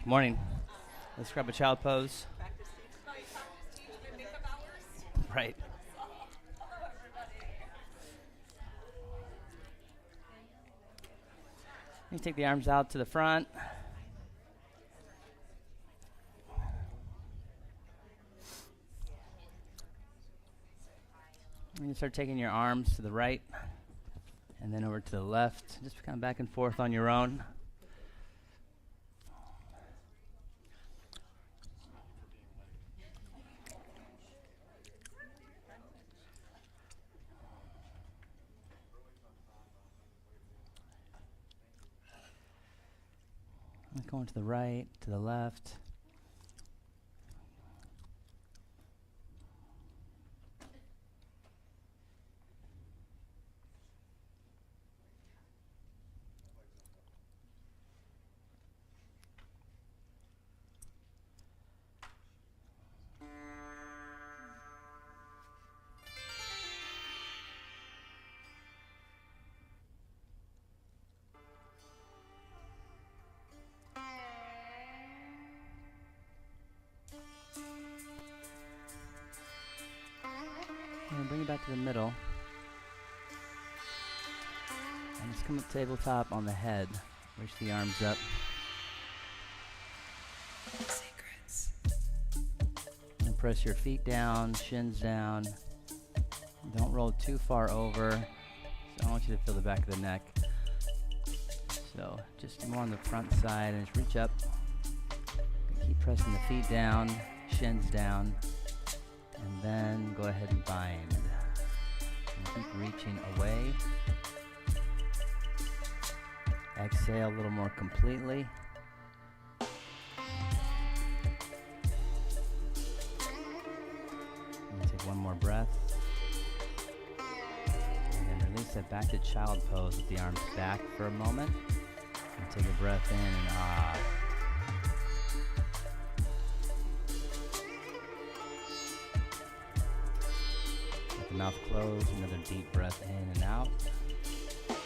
Morning. Let's grab a child pose. Right. You take the arms out to the front. And you start taking your arms to the right and then over to the left. Just kind of back and forth on your own. Going to the right, to the left. And bring it back to the middle. And just come up tabletop on the head. Reach the arms up. Secrets. And press your feet down, shins down. Don't roll too far over. So I want you to feel the back of the neck. So just more on the front side and just reach up. Keep pressing the feet down, shins down. And then go ahead and bind. And keep reaching away. Exhale a little more completely. And take one more breath. And then release it back to child pose with the arms back for a moment. And take a breath in and ah. Mouth closed, another deep breath in and out. All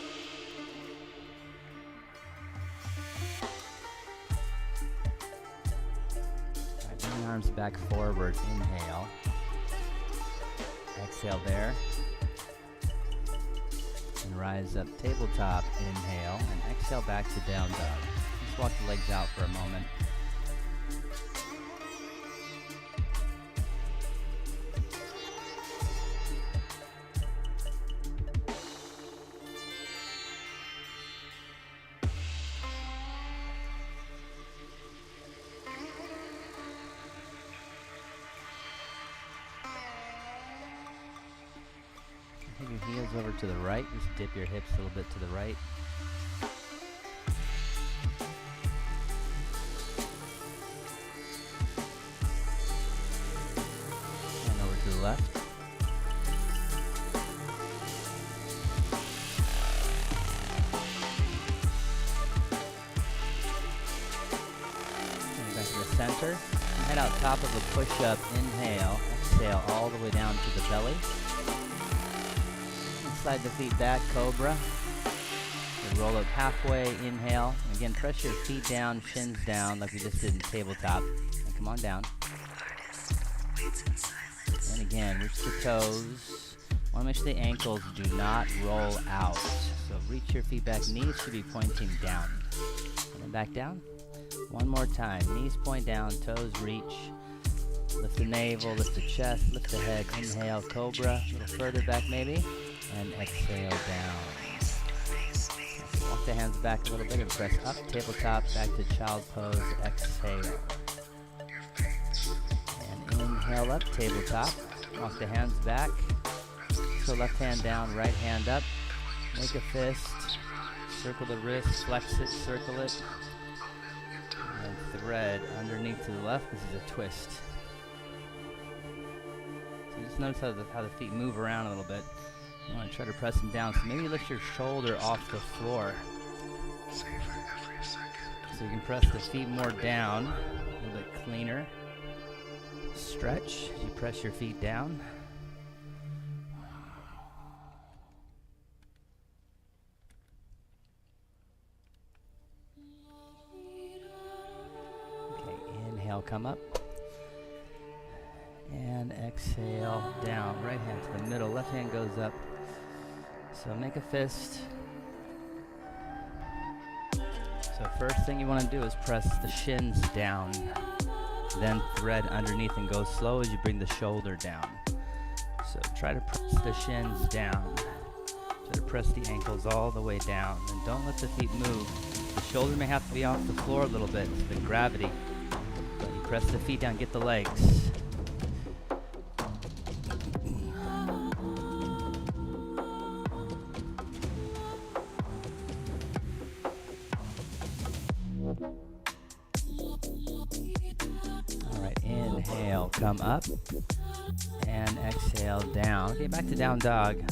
right, bring the arms back forward, inhale. Exhale there. And rise up, tabletop, inhale, and exhale back to down dog. Just walk the legs out for a moment. Take your heels over to the right. Just dip your hips a little bit to the right. And over to the left. And back to the center. And head out top of a push-up. Inhale. Exhale all the way down to the belly. Slide the feet back, cobra. And roll up halfway, inhale. And again, press your feet down, shins down, like we just did in tabletop. And come on down. And again, reach the toes. Want to make sure the ankles do not roll out. So reach your feet back. Knees should be pointing down. And then back down. One more time. Knees point down, toes reach. Lift the navel, lift the chest, lift the head. Inhale, cobra. A little further back maybe. And exhale down. Walk the hands back a little bit and press up, tabletop, back to child pose, exhale. And inhale up, tabletop. Walk the hands back. So left hand down, right hand up. Make a fist. Circle the wrist, flex it, circle it. And thread underneath to the left. This is a twist. So just notice how the feet move around a little bit. You want to try to press them down. So maybe lift your shoulder off the floor. So you can press the feet more down. A little bit cleaner. Stretch as you press your feet down. come up. And exhale, down. Right hand to the middle, left hand goes up. So make a fist. So first thing you want to do is press the shins down. Then thread underneath and go slow as you bring the shoulder down. So try to press the shins down. Try to press the ankles all the way down. And don't let the feet move. The shoulder may have to be off the floor a little bit, the gravity. But you press the feet down, get the legs. Alright, inhale, come up. And exhale, down. Okay, back to down dog.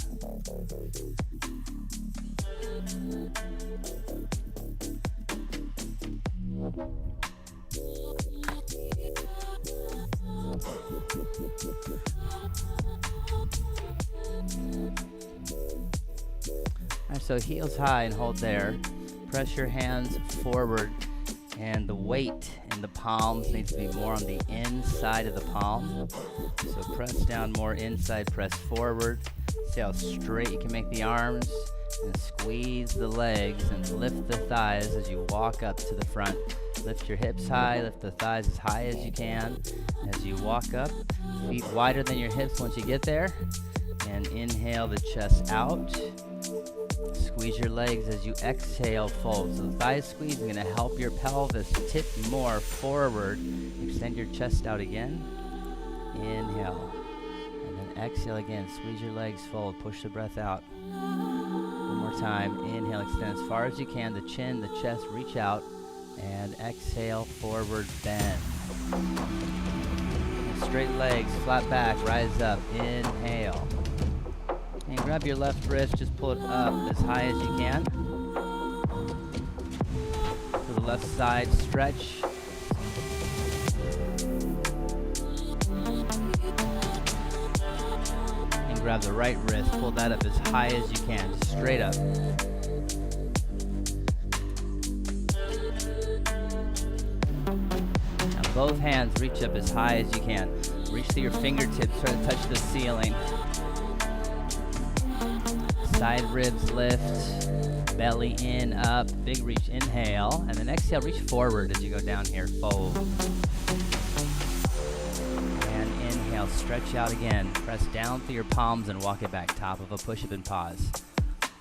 Alright, so heels high and hold there. Press your hands forward, and the weight in the palms needs to be more on the inside of the palm. So press down more inside, press forward. See how straight you can make the arms, and squeeze the legs and lift the thighs as you walk up to the front. Lift your hips high, lift the thighs as high as you can. As you walk up, feet wider than your hips once you get there. And inhale the chest out. Squeeze your legs as you exhale, fold. So the thigh squeeze is going to help your pelvis tip more forward. Extend your chest out again. Inhale. And then exhale again. Squeeze your legs, fold. Push the breath out. One more time. Inhale, extend as far as you can. The chin, the chest, reach out. And exhale, forward bend. Straight legs, flat back, rise up. Inhale. And grab your left wrist, just pull it up as high as you can. To the left side, stretch. And grab the right wrist, pull that up as high as you can, just straight up. Now both hands reach up as high as you can. Reach to your fingertips, try to touch the ceiling. Side ribs lift, belly in, up, big reach, inhale, and then exhale, reach forward as you go down here, fold. And inhale, stretch out again, press down through your palms and walk it back, top of a push-up and pause.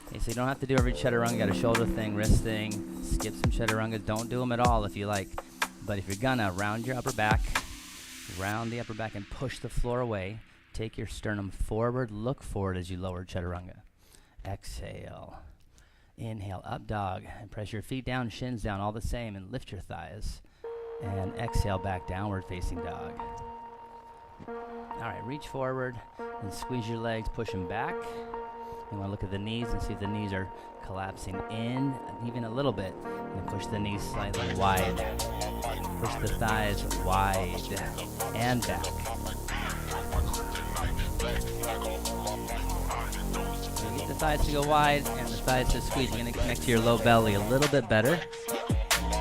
Okay, so you don't have to do every chaturanga, got a shoulder thing, wrist thing, skip some chaturangas, don't do them at all if you like. But if you're gonna, round your upper back, round the upper back and push the floor away, take your sternum forward, look forward as you lower chaturanga. Exhale. Inhale, up dog, and press your feet down, shins down, all the same, and lift your thighs. And exhale, back downward facing dog. All right, reach forward and squeeze your legs, push them back. You want to look at the knees and see if the knees are collapsing in even a little bit. And push the knees slightly wide. Push the thighs wide and back. Get the thighs to go wide and the thighs to squeeze. You're going to connect to your low belly a little bit better.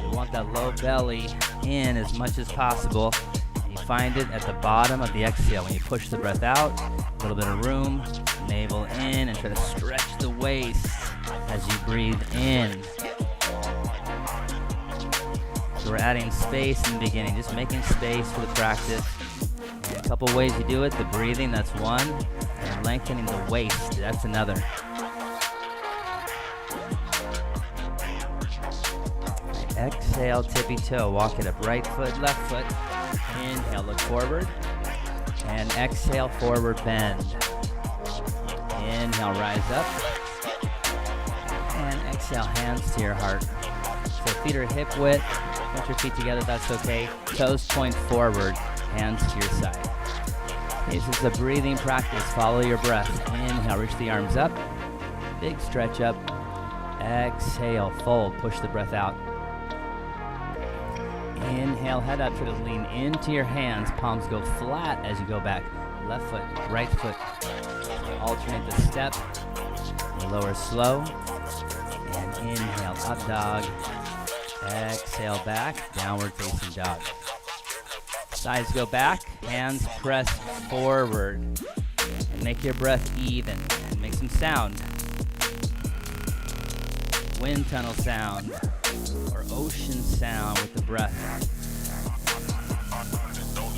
You want that low belly in as much as possible. You find it at the bottom of the exhale. When you push the breath out, a little bit of room, navel in, and try to stretch the waist as you breathe in. So we're adding space in the beginning, just making space for the practice. And a couple ways you do it, the breathing, that's one. And lengthening the waist, that's another. Right, exhale, tippy toe, walk it up, right foot, left foot. Inhale, look forward. And exhale, forward bend. Inhale, rise up. And exhale, hands to your heart. So feet are hip width, put your feet together, that's okay. Toes point forward, hands to your side. This is a breathing practice. Follow your breath. Inhale, reach the arms up. Big stretch up. Exhale, fold. Push the breath out. Inhale, head up. Try to lean into your hands. Palms go flat as you go back. Left foot, right foot. Alternate the step. Lower slow. And inhale, up dog. Exhale, back. Downward facing dog. Thighs go back, hands press forward. And make your breath even. And make some sound. Wind tunnel sound. Or ocean sound with the breath.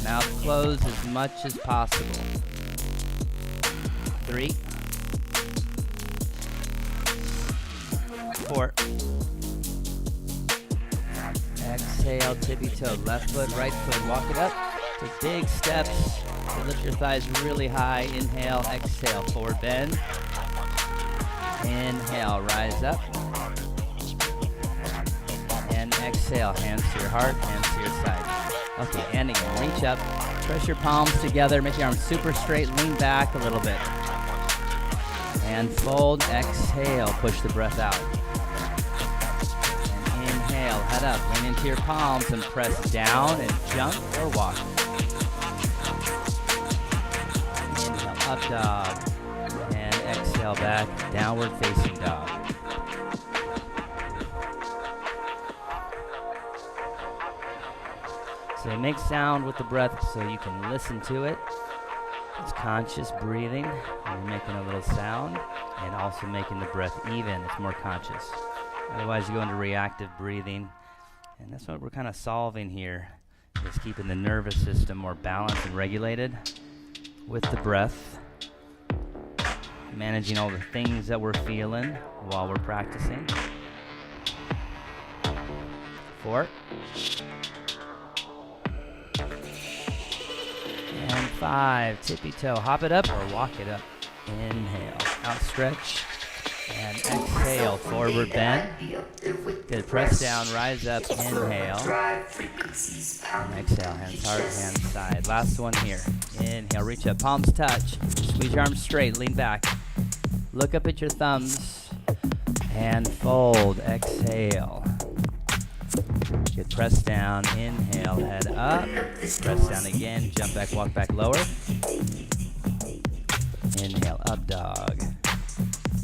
Mouth closed as much as possible. 3, 4. Exhale, tippy toe, left foot, right foot, walk it up. Take big steps to lift your thighs really high. Inhale, exhale, forward bend. Inhale, rise up. And exhale, hands to your heart, hands to your side. Okay, and again, reach up, press your palms together, make your arms super straight, lean back a little bit. And fold, exhale, push the breath out. Inhale, head up, lean into your palms and press down and jump or walk. Inhale, up dog. And exhale back, downward facing dog. So make sound with the breath so you can listen to it. It's conscious breathing. You're making a little sound and also making the breath even. It's more conscious. Otherwise, you go into reactive breathing, and that's what we're kind of solving here, is keeping the nervous system more balanced and regulated with the breath, managing all the things that we're feeling while we're practicing. 4, and 5, tippy toe, hop it up or walk it up. Inhale, outstretch. And exhale, forward bend. Good, press down, rise up, inhale. And exhale, hands heart, hands side. Last one here. Inhale, reach up, palms touch. Squeeze your arms straight, lean back. Look up at your thumbs. And fold, exhale. Good, press down, inhale, head up. Press down again, jump back, walk back lower. Inhale, up dog.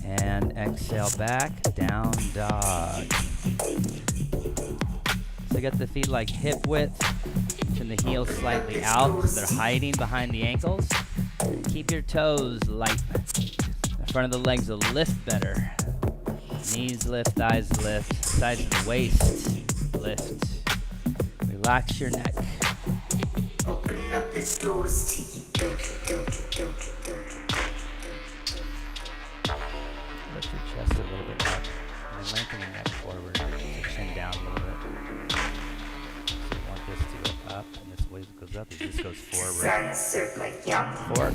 And exhale back, down dog. So get the feet like hip width. Turn the heels slightly out so they're hiding behind the ankles. Keep your toes light. The front of the legs will lift better. Knees lift, thighs lift, sides of the waist lift. Relax your neck. Open up the doors to you. Lift your chest a little bit up, and then lengthen your neck forward, so chin down a little bit. So you want this to go up, and this wave goes up, it just goes forward. 4.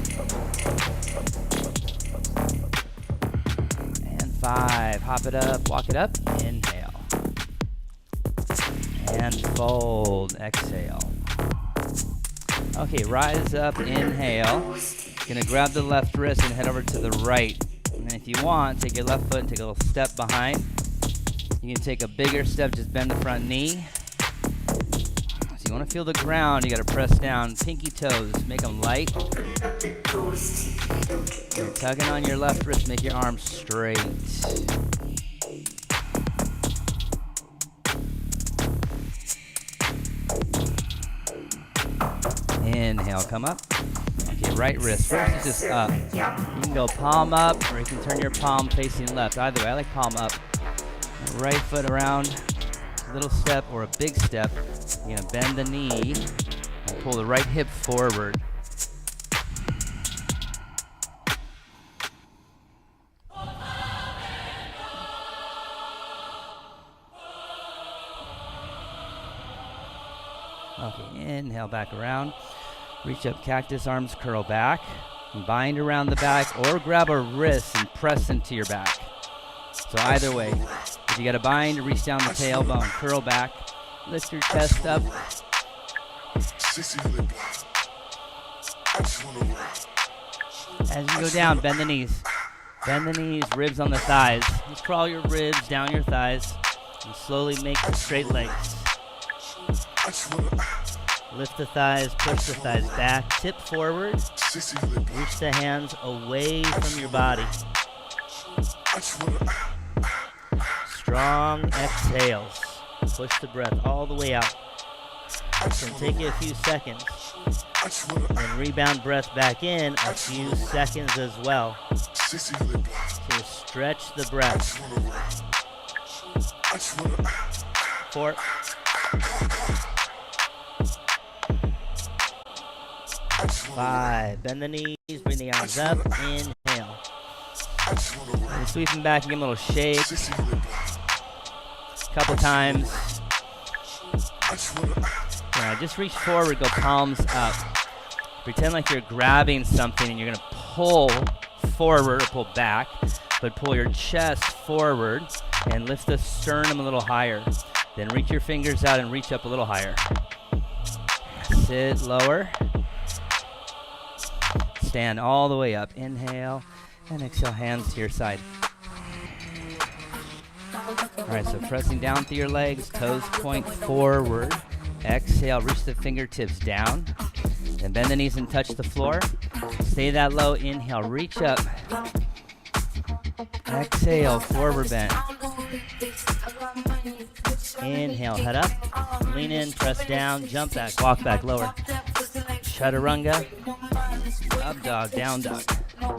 And 5, hop it up, walk it up, inhale. And fold, exhale. Okay, rise up, inhale. Gonna grab the left wrist and head over to the right. And if you want, take your left foot and take a little step behind. You can take a bigger step, just bend the front knee. So you want to feel the ground, you got to press down. Pinky toes, make them light. You're tugging on your left wrist, make your arms straight. Inhale, come up. Okay, right wrist. First is just up. You can go palm up, or you can turn your palm facing left. Either way, I like palm up. Right foot around, little step or a big step. You're gonna bend the knee and pull the right hip forward. Okay, inhale back around. Reach up, cactus, arms curl back. Bind around the back or grab a wrist and press into your back. So either way, if you got to bind, reach down the tailbone, curl back, lift your chest up. As you go down, bend the knees. Bend the knees, ribs on the thighs. Just crawl your ribs down your thighs and slowly make the straight legs. Lift the thighs, push the thighs back, tip forward, reach the hands away from your body. Strong exhales. Push the breath all the way out. So take you a few seconds. And rebound breath back in a few seconds as well. So stretch the breath. 4. 5. Bend the knees, bring the arms up. Inhale. And sweeping back, give them a little shake. Couple times. Yeah, just reach forward, go palms up. Pretend like you're grabbing something and you're going to pull forward or pull back, but pull your chest forward and lift the sternum a little higher. Then reach your fingers out and reach up a little higher. Sit lower. Stand all the way up. Inhale and exhale, hands to your side. All right, so pressing down through your legs, toes point forward. Exhale, reach the fingertips down. Then bend the knees and touch the floor. Stay that low. Inhale, reach up. Exhale, forward bend. Inhale, head up. Lean in, press down, jump back, walk back, lower. Chaturanga. Up dog, down dog. All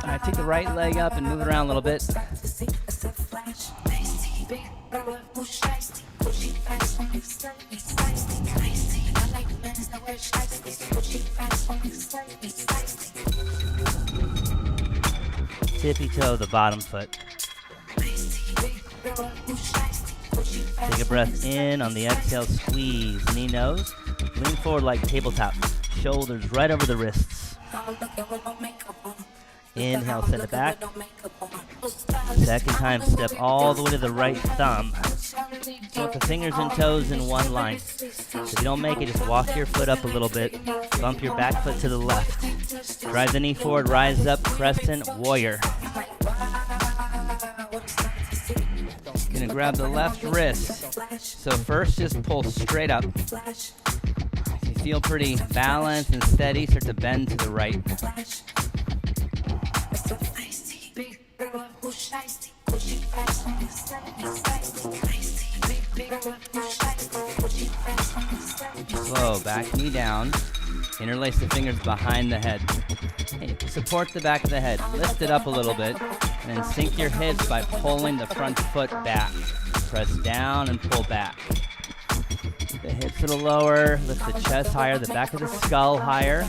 right, take the right leg up and move it around a little bit. Tippy toe the bottom foot. Take a breath in. On the exhale, squeeze knee nose. Lean forward like tabletop. Shoulders right over the wrists. Inhale, send it back. Second time, step all the way to the right thumb. So with the fingers and toes in one line. So if you don't make it, just walk your foot up a little bit. Bump your back foot to the left. Drive the knee forward, rise up, crescent warrior. Gonna grab the left wrist. So first, just pull straight up. If you feel pretty balanced and steady, start to bend to the right. Slow, back knee down. Interlace the fingers behind the head. Hey, support the back of the head. Lift it up a little bit. And then sink your hips by pulling the front foot back. Press down and pull back. The hips a little lower. Lift the chest higher. The back of the skull higher.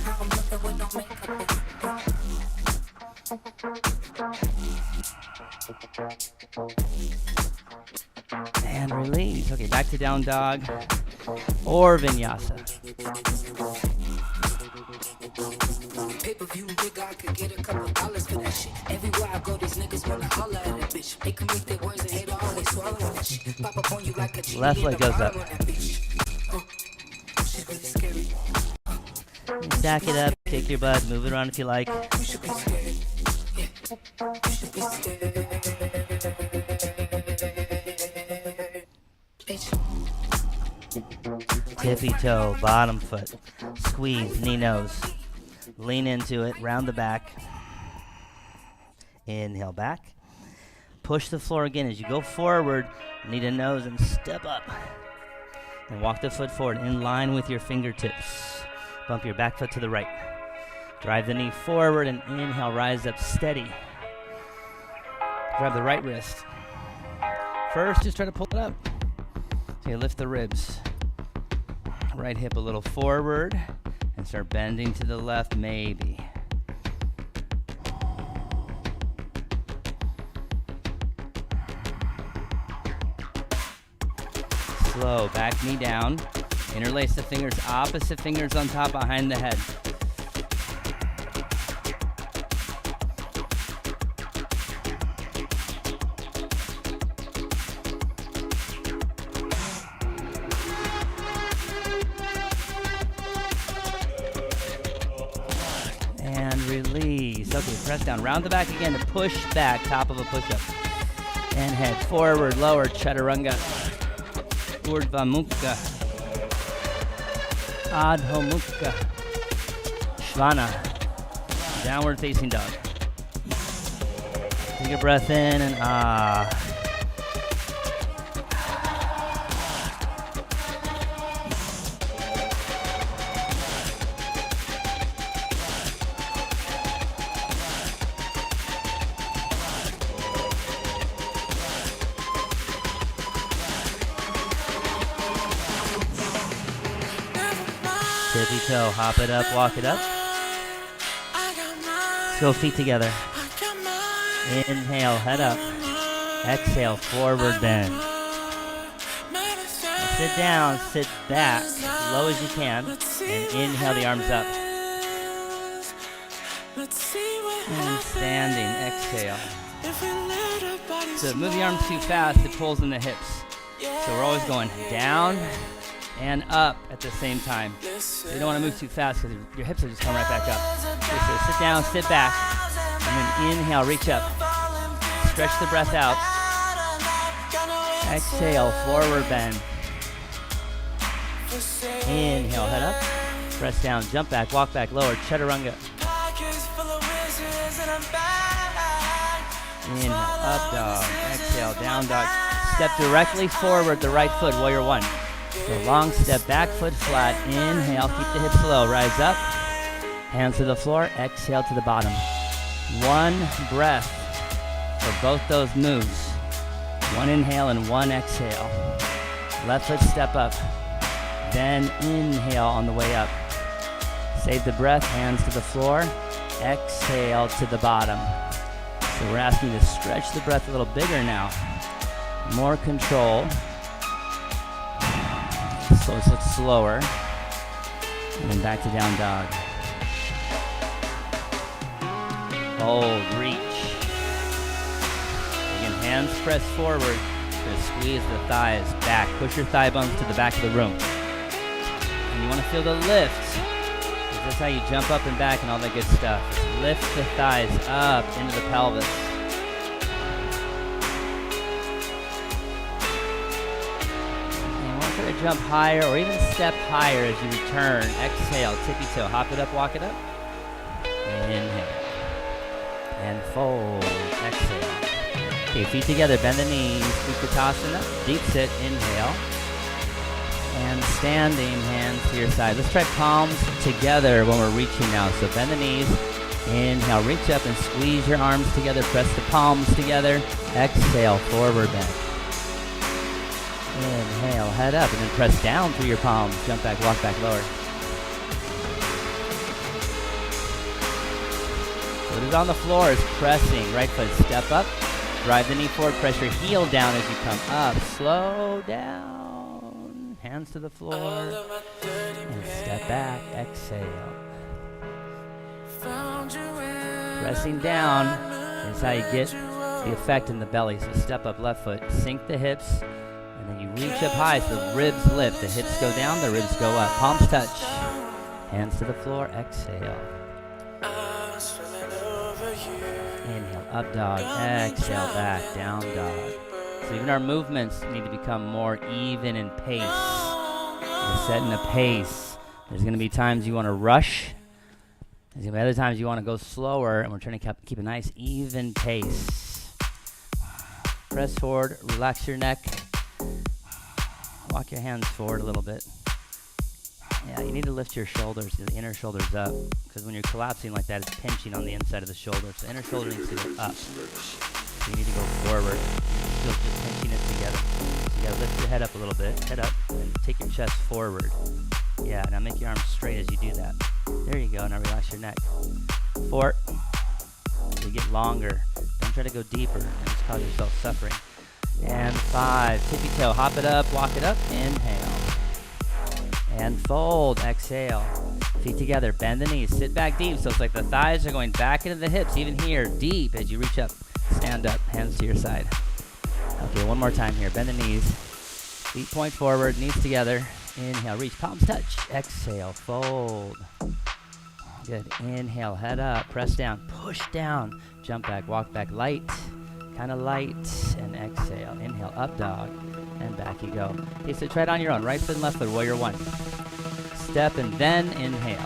And release. Okay, back to down dog or vinyasa. Pay-per-view, nigga, I could get a couple dollars for that shit. Everywhere I go, these niggas wanna holler at that bitch. They can make their words and hate all they swallow that shit. Pop up on you like a genie. Left leg goes up. Shit really scary. Stack it up, kick your butt, move it around if you like. You should be scared. Yeah. You should be scared. Bitch. Tippy toe, bottom foot. Squeeze, knee nose. Lean into it, round the back. Inhale back. Push the floor again. As you go forward, knee to nose and step up. And walk the foot forward in line with your fingertips. Bump your back foot to the right. Drive the knee forward and inhale, rise up steady. Grab the right wrist. First, just try to pull it up. So you lift the ribs. Right hip a little forward and start bending to the left, maybe. Slow, back knee down. Interlace the fingers, opposite fingers on top behind the head. And release. Okay, press down. Round the back again to push back, top of a push-up. And head forward, lower, chaturanga. Urdhva Mukha. Adho Mukha. Shvana. Downward facing dog. Take a breath in and Tippy toe, hop it up, walk it up. Go feet together. Inhale, head up. Exhale, forward bend. Now sit down, sit back, low as you can, and inhale the arms up. And standing, exhale. So move the arms too fast, it pulls in the hips. So we're always going down and up at the same time. So you don't want to move too fast because your hips will just come right back up. Okay, so sit down, sit back, and then inhale, reach up. Stretch the breath out. Exhale, forward bend. Inhale, head up. Press down, jump back, walk back, lower, chaturanga. Inhale, up dog. Exhale, down dog. Step directly forward, the right foot, warrior one. So long step, back foot flat. Inhale, keep the hips low, rise up. Hands to the floor, exhale to the bottom. One breath for both those moves. One inhale and one exhale. Left foot step up. Then inhale on the way up. Save the breath, hands to the floor. Exhale to the bottom. So we're asking you to stretch the breath a little bigger now. More control. So let's look slower. And then back to down dog. Hold, reach. Again, hands press forward to squeeze the thighs back. Push your thigh bones to the back of the room. And you want to feel the lift. That's how you jump up and back and all that good stuff. Just lift the thighs up into the pelvis. To jump higher or even step higher as you return. Exhale, tippy toe, hop it up, walk it up. Inhale. And fold. Exhale. Okay, feet together, bend the knees. Utkatasana, deep sit, inhale. And standing, hands to your side. Let's try palms together when we're reaching now. So bend the knees. Inhale, reach up and squeeze your arms together. Press the palms together. Exhale, forward bend. Inhale, head up, and then press down through your palms. Jump back, walk back, lower. Foot is on the floor, is pressing. Right foot, step up. Drive the knee forward, press your heel down as you come up. Slow down. Hands to the floor. And step back, exhale. Pressing down is how you get the effect in the belly. So step up, left foot, sink the hips. And then you reach up high so the ribs lift. The hips go down, the ribs go up. Palms touch. Hands to the floor. Exhale. Inhale, up dog. Exhale, back, down dog. So even our movements need to become more even in pace. We're setting a pace. There's going to be times you want to rush. There's going to be other times you want to go slower. And we're trying to keep a nice even pace. Press forward. Relax your neck. Walk your hands forward a little bit. Yeah, you need to lift your shoulders, the inner shoulders up, because when you're collapsing like that, it's pinching on the inside of the shoulder. So the inner shoulder needs to go up. So you need to go forward. Still just pinching it together. So you gotta lift your head up a little bit. Head up and take your chest forward. Yeah, now make your arms straight as you do that. There you go. Now relax your neck. 4. So you get longer. Don't try to go deeper and just cause yourself suffering. And 5, tippy toe, hop it up, walk it up, inhale. And fold, exhale. Feet together, bend the knees, sit back deep. So it's like the thighs are going back into the hips, even here, deep as you reach up. Stand up, hands to your side. Okay, one more time here, bend the knees. Feet point forward, knees together. Inhale, reach, palms touch. Exhale, fold. Good, inhale, head up, press down, push down. Jump back, walk back, light. Kind of light, and exhale. Inhale, up dog, and back you go. Okay, so try it on your own. Right foot and left foot, warrior one. Step and then inhale.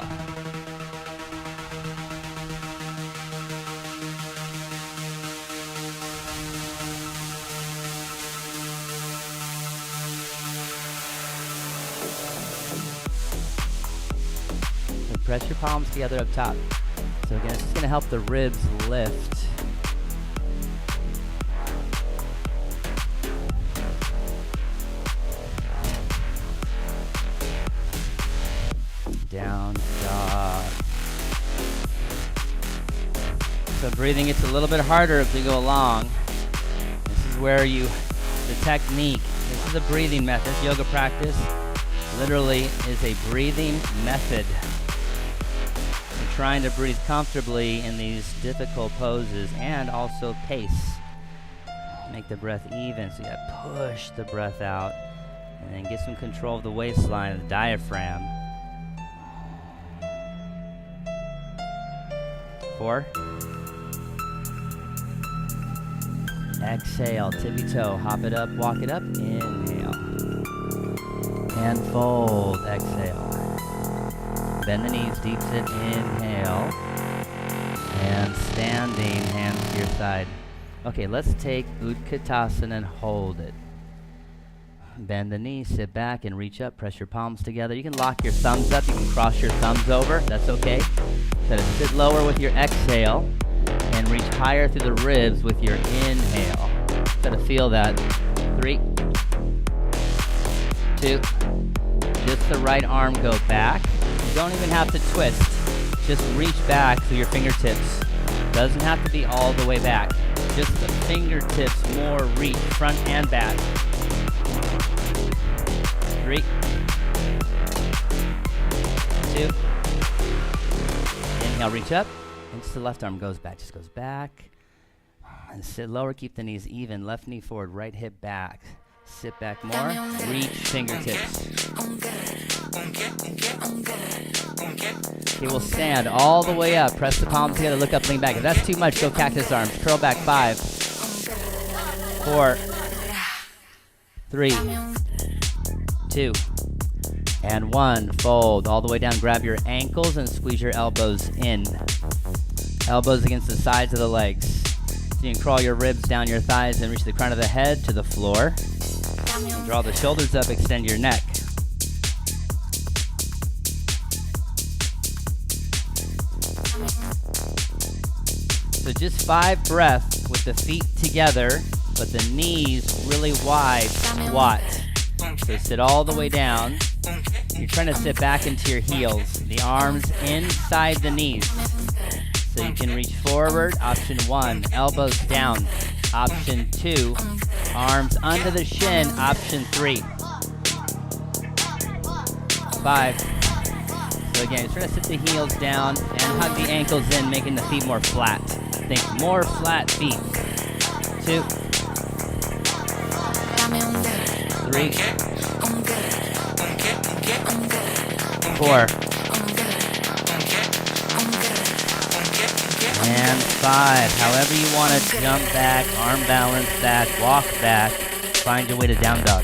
So press your palms together up top. So again, it's just going to help the ribs lift. Down breathing gets a little bit harder as we go along. This is where the technique, this is a breathing method. Yoga practice literally is a breathing method. We're trying to breathe comfortably in these difficult poses and also pace. Make the breath even, so you gotta push the breath out and then get some control of the waistline and the diaphragm. 4. Exhale, tippy toe, hop it up, walk it up, inhale. And fold, exhale. Bend the knees, deep sit, inhale. And standing, hands to your side. Okay, let's take Utkatasana and hold it. Bend the knees, sit back and reach up, press your palms together. You can lock your thumbs up, you can cross your thumbs over, that's okay. Try to sit lower with your exhale and reach higher through the ribs with your inhale. Try to feel that. 3, 2, just the right arm go back. You don't even have to twist, just reach back through your fingertips. Doesn't have to be all the way back. Just the fingertips more reach, front and back. 3, 2. Inhale, reach up. And just the left arm goes back, just goes back. And sit lower, keep the knees even. Left knee forward, right hip back. Sit back more, reach fingertips. Okay, we'll stand all the way up. Press the palms together, look up, lean back. If that's too much, go cactus arms. Curl back, 5, 4, 3, 2, and 1. Fold all the way down. Grab your ankles and squeeze your elbows in. Elbows against the sides of the legs. So you can crawl your ribs down your thighs and reach the crown of the head to the floor. And draw the shoulders up, extend your neck. So just 5 breaths with the feet together, but the knees really wide, squat. So sit all the way down. You're trying to sit back into your heels. The arms inside the knees. So you can reach forward, option 1. Elbows down, option 2. Arms under the shin, option 3. 5. So again, try to sit the heels down and hug the ankles in, making the feet more flat. Think more flat feet. 2, 3, 4, and 5. However you want to jump back, arm balance back, walk back, find your way to down dog.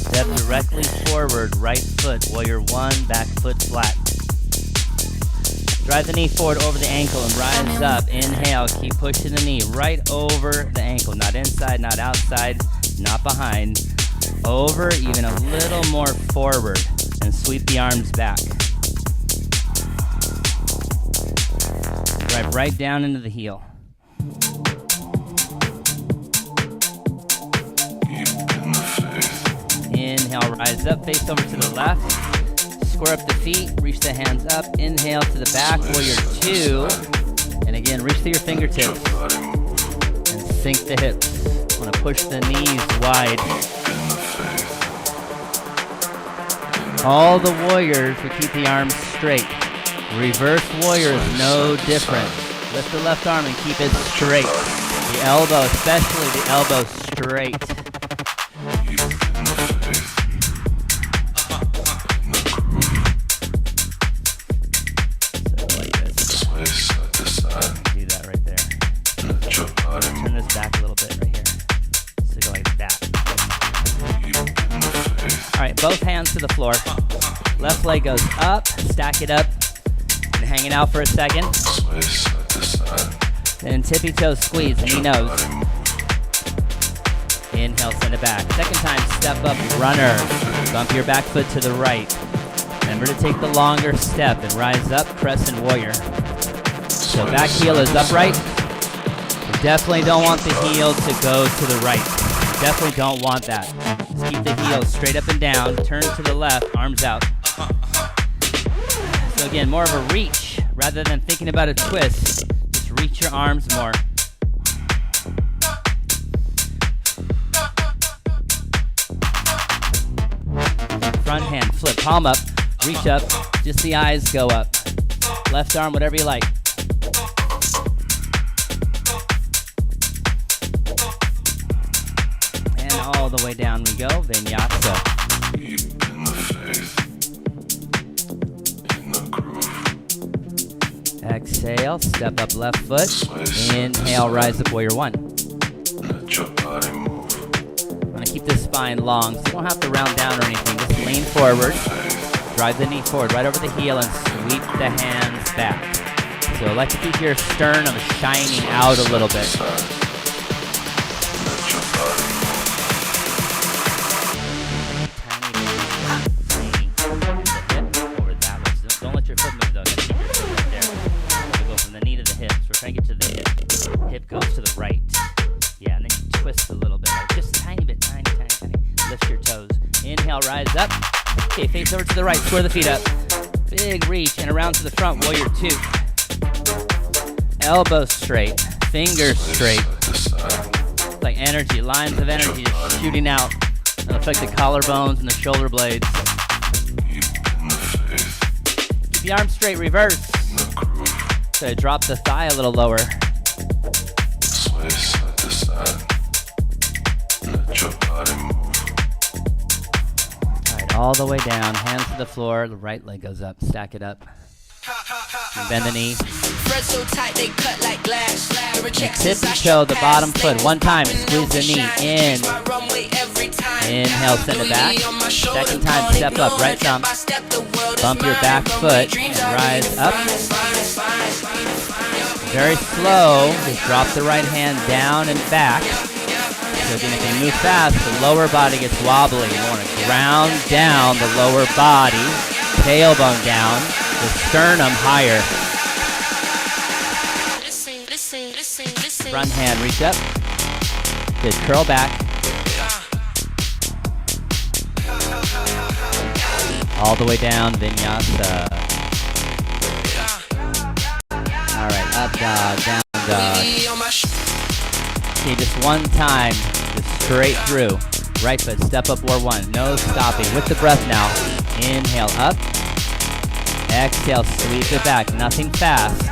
Step directly forward, right foot, warrior 1, back foot flat. Drive the knee forward over the ankle and rise up. Inhale, keep pushing the knee right over the ankle, not inside, not outside, not behind. Over, even a little more forward, and sweep the arms back. Drive right down into the heel. Inhale, rise up, face over to the left. Square up the feet, reach the hands up. Inhale to the back, warrior 2. And again, reach through your fingertips. And sink the hips. Want to push the knees wide. All the warriors will keep the arms straight. Reverse warrior is no different. Lift the left arm and keep it straight. The elbow, especially the elbow, straight. Both hands to the floor. Left leg goes up, stack it up, and hang it out for a second. Then tippy toe squeeze, knee nose. Inhale, send it back. Second time, step up, runner. Bump your back foot to the right. Remember to take the longer step and rise up, crescent warrior. So back heel is upright. You definitely don't want the heel to go to the right. You definitely don't want that. Just keep the heel straight up and down, turn to the left, arms out. So again, more of a reach rather than thinking about a twist. Just reach your arms more. Front hand, flip, palm up, reach up, just the eyes go up. Left arm, whatever you like. And all the way down we go, vinyasa. Deep in the faith, in the groove. Exhale, step up left foot. Inhale, rise up, warrior one. Let your body move. I'm gonna keep this spine long, so you don't have to round down or anything. Just lean forward, drive the knee forward, right over the heel, and sweep the hands back. So I like to keep your sternum shining out a little bit. Let your body Don't let your foot move though. Keep your foot right there. You go from the knee to the hip. So we're trying to get to the hip. Hip goes to the right. Yeah, and then you twist a little bit. Like just a tiny bit, tiny. Lift your toes. Inhale, rise up. Okay, face over to the right. Square the feet up. Big reach and around to the front. Warrior two. Elbows straight. Fingers straight. Like energy, lines of energy just shooting out. It'll affect the collarbones and the shoulder blades. Keep the arms straight, reverse. So drop the thigh a little lower. Sway side to side. Let your body move. Alright, all the way down, hands to the floor, the right leg goes up, stack it up. And bend the knee. Tip and toe the bottom foot one time, squeeze the knee in. Inhale, send it back. Second time, step up, right thumb. Bump your back foot and rise up. Very slow, just drop the right hand down and back. So again, if you move fast, the lower body gets wobbly. You want to ground down the lower body, tailbone down, the sternum higher. Front hand, reach up. Good, curl back. All the way down, vinyasa. All right, up dog, down dog. Okay, just one time, just straight through. Right foot, step up or one, no stopping. With the breath now. Inhale, up. Exhale, sweep it back, nothing fast.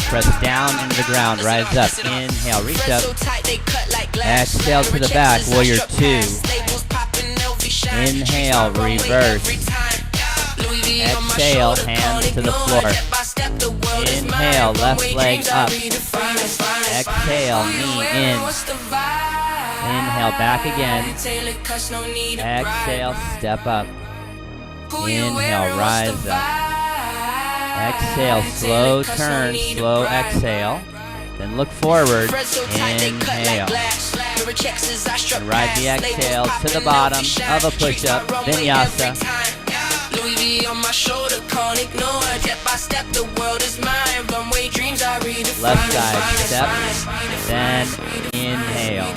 Press down into the ground, rise up. Inhale, reach up. Exhale to the back, warrior two. Inhale, reverse. Exhale, hands to the floor. Inhale, left leg up. Exhale, knee in. Inhale, back again. Exhale, step up. Inhale, rise up. Exhale, slow turn, slow exhale. Then look forward, inhale. And ride the exhale to the bottom of a push-up, vinyasa. Left side, step, then inhale.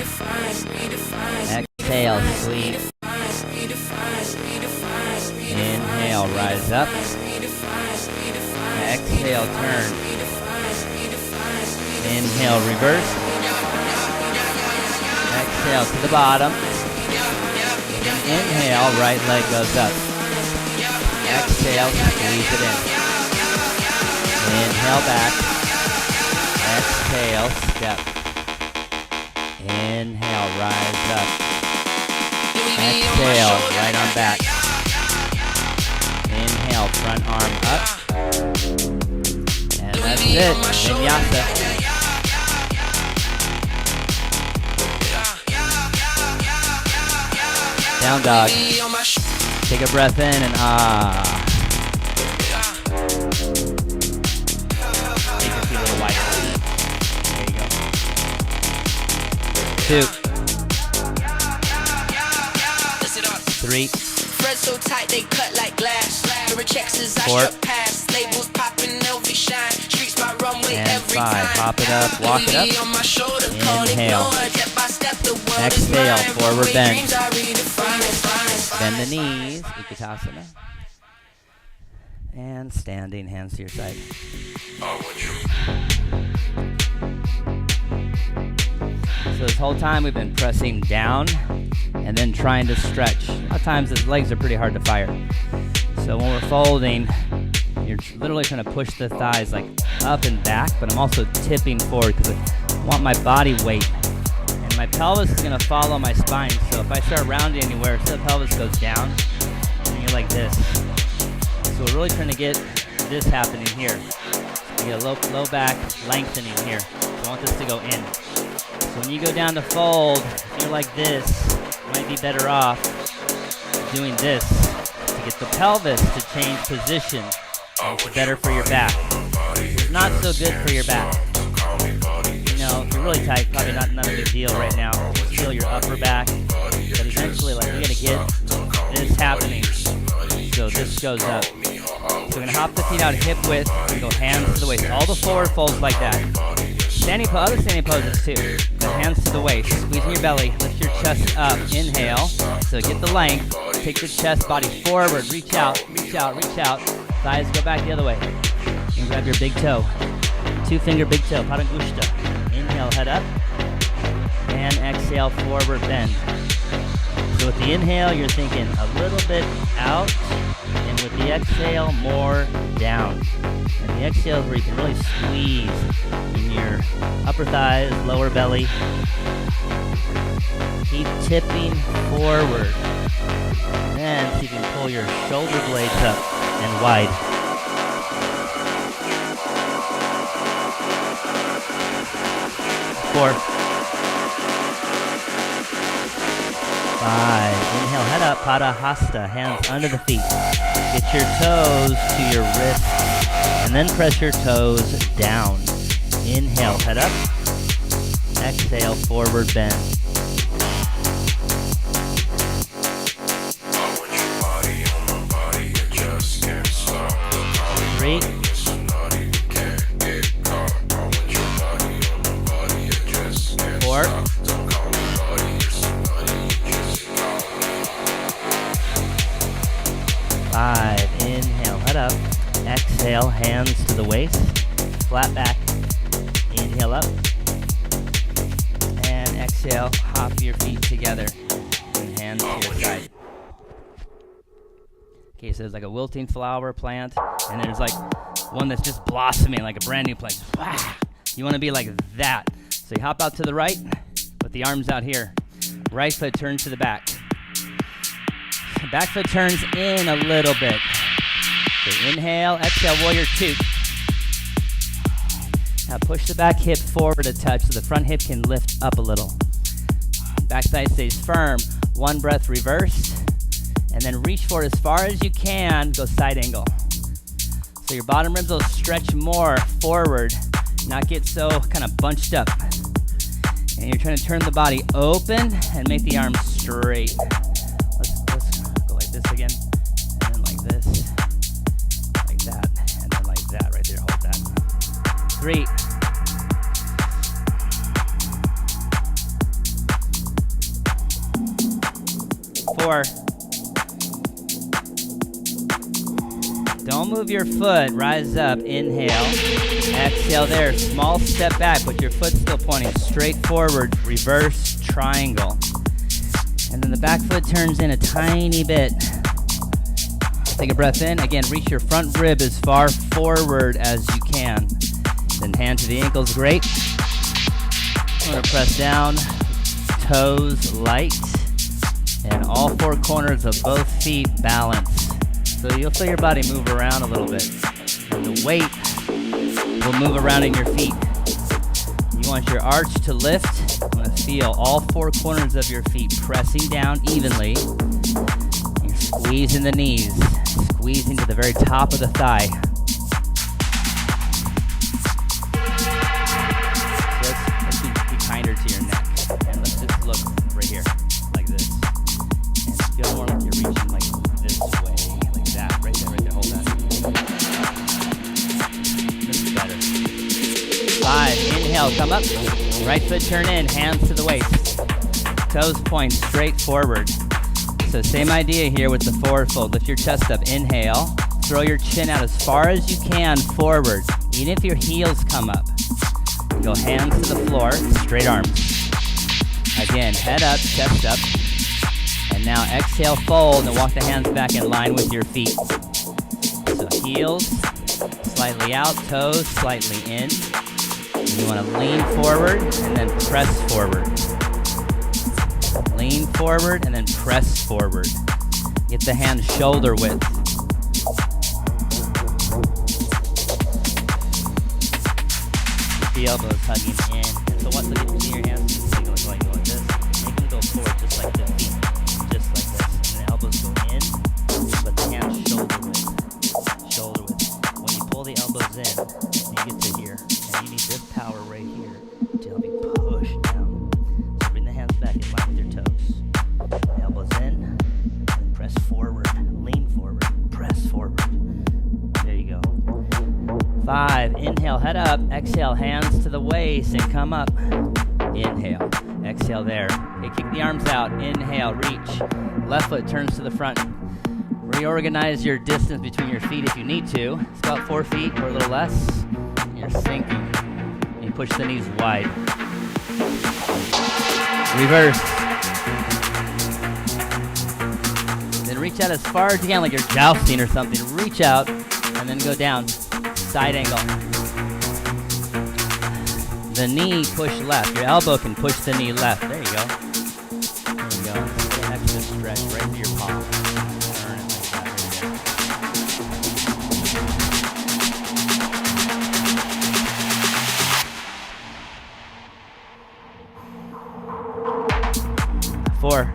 Exhale, sweep. Inhale, rise up. Exhale, turn. Inhale, reverse. Exhale to the bottom. Inhale, right leg goes up. Exhale, squeeze it in. Inhale back. Exhale, step. Inhale, rise up. Exhale, right arm back. Inhale, front arm up. And that's it, vinyasa. Down dog. Take a breath in and ah. Make your feet a little wider. There you go. 2. 3. Bitches I Four. shut past. Labels popping, LV shine. Streets my runway And every 5. time. Hop it up, walk it up. Louis on my shoulder, call Inhale. ignore. Step by step, the world is Exhale, mine. forward Runway bend. dreams I redefine. Bend the knees, Utkatasana. And standing, hands to your side. So this whole time we've been pressing down and then trying to stretch. A lot of times the legs are pretty hard to fire. So when we're folding, you're literally trying to push the thighs like up and back, but I'm also tipping forward because I want my body weight. And my pelvis is going to follow my spine. So if I start rounding anywhere, so the pelvis goes down, and you're like this. So we're really trying to get this happening here. You get a low back lengthening here. So I want this to go in. So when you go down to fold, if you're like this, you might be better off doing this to get the pelvis to change position. And it's better for your back. It's not so good for your back. You know, if you're really tight, probably not a big deal right now. Just feel your upper back. But eventually, like, you gotta get this happening. So this goes up. So we're gonna hop the feet out hip width and go hands to the waist. All the forward folds like that. Other standing poses too. Go hands to the waist. Squeezing your belly. Lift your chest up. Inhale. So get the length. Take your chest, body forward. Reach out. Reach out. Reach out. Thighs go back the other way. And grab your big toe. 2-finger big toe. Padangushta. Inhale, head up. And exhale, forward bend. So with the inhale, you're thinking a little bit out. And with the exhale, more down. And the exhale is where you can really squeeze in your upper thighs, lower belly. Keep tipping forward. And then see if you can pull your shoulder blades up and wide. 4. 5. Inhale, head up, Pada Hasta, hands under the feet. Get your toes to your wrists, and then press your toes down. Inhale, head up. Exhale, forward bend. 3. 4. 5. Inhale, head up. Exhale, hands to the waist. Flat back. Inhale up. And exhale, hop your feet together. And hands to your side. Okay, so there's like a wilting flower plant, and there's like one that's just blossoming, like a brand new plant. You want to be like that. So you hop out to the right, with the arms out here. Right foot turns to the back. Back foot turns in a little bit. So inhale, exhale, warrior 2. Now push the back hip forward a touch so the front hip can lift up a little. Back thigh stays firm. 1 breath reversed. And then reach for it as far as you can. Go side angle. So your bottom ribs will stretch more forward, not get so kind of bunched up. And you're trying to turn the body open and make the arms straight. Let's go like this again. And then like this. Like that. And then like that right there. Hold that. 3. 4. Don't move your foot. Rise up. Inhale. Exhale there. Small step back, but your foot's still pointing straight forward. Reverse triangle. And then the back foot turns in a tiny bit. Take a breath in. Again, reach your front rib as far forward as you can. Then hand to the ankles. Great. I'm going to press down. Toes light. And all 4 corners of both feet balance. So you'll feel your body move around a little bit. And the weight will move around in your feet. You want your arch to lift. You want to feel all 4 corners of your feet pressing down evenly. You're squeezing the knees, squeezing to the very top of the thigh. So let's be kinder to your neck. And let's just look right here, like this. And feel more like you're reaching like this way. Right there, hold that. Inhale, come up. Right foot turn in, hands to the waist. Toes point straight forward. So same idea here with the forward fold. Lift your chest up. Inhale. Throw your chin out as far as you can forward, even if your heels come up. Go hands to the floor, straight arms. Again, head up, chest up. And now exhale, fold, and walk the hands back in line with your feet. So heels slightly out, toes slightly in. And you want to lean forward and then press forward. Lean forward and then press forward. Get the hands shoulder width. Keep the elbows hugging in. And so look at your hands. Go like this. Make them go forward just like the feet. Just like this. And the elbows go in. But the hands shoulder width. Shoulder width. When you pull the elbows in, you get to here. And you need this power right here to help you push down. So bring the hands back in line with your toes. Elbows in. And press forward. Lean forward. Press forward. There you go. 5. Inhale, head up. Exhale, hands to the waist and come up. Inhale. Exhale there. Okay, kick the arms out. Inhale, reach. Left foot turns to the front. Reorganize your distance between your feet if you need to. It's about 4 feet or a little less. You're sinking. And you push the knees wide. Reverse. Then reach out as far as you can, like you're jousting or something. Reach out and then go down. Side angle. The knee push left. Your elbow can push the knee left. There you go. There you go. Get an extra stretch right into your palm. Turn it like that. Right there. 4.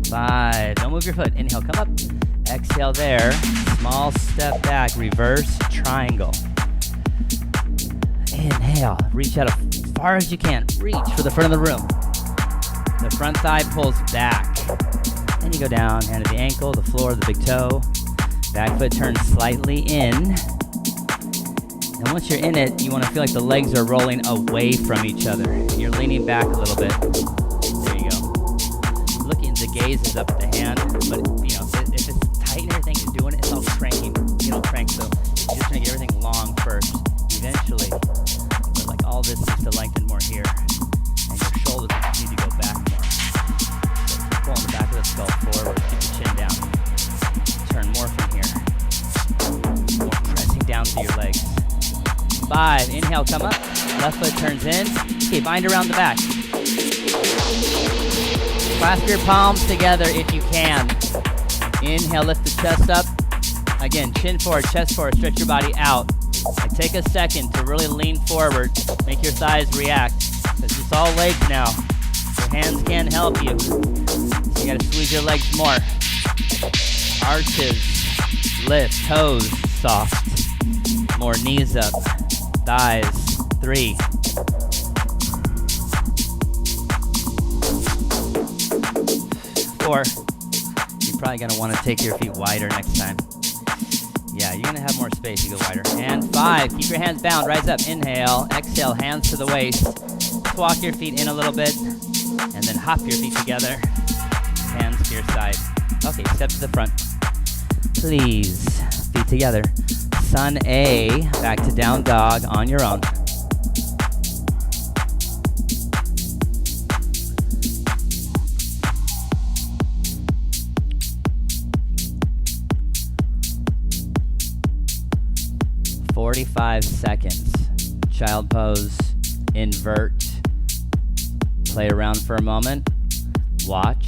5. Don't move your foot. Inhale, come up. Exhale there. Small step back. Reverse triangle. Inhale. Reach out as far as you can. Reach for the front of the room. The front thigh pulls back. Then you go down. Hand to the ankle, the floor, the big toe. Back foot turns slightly in. And once you're in it, you want to feel like the legs are rolling away from each other. You're leaning back a little bit. There you go. Looking, the gaze is up at the hand, but you know, if it's tight and everything, you're doing it, it's all cranking. You don't crank, so you're just gonna get everything long first. Eventually, but like all this needs to lengthen more here, and your shoulders need to go back more. So keep pulling the back of the skull forward, keep your chin down. Turn more from here. More pressing down through your legs. 5. Inhale, come up. Left foot turns in. Okay, bind around the back. Clasp your palms together if you can. Inhale, lift the chest up. Again, chin forward, chest forward, stretch your body out. And take a second to really lean forward. Make your thighs react. Because it's all legs now. Your hands can't help you. So you gotta squeeze your legs more. Arches, lift, toes, soft. More knees up. Thighs. 3. 4. You're probably going to want to take your feet wider next time. Yeah, you're going to have more space. You go wider. And 5. Keep your hands bound. Rise up. Inhale. Exhale. Hands to the waist. Walk your feet in a little bit. And then hop your feet together. Hands to your side. Okay, step to the front. Please. Feet together. Sun A. Back to down dog on your own. "45 seconds. Child pose. Invert. Play around for a moment. Watch.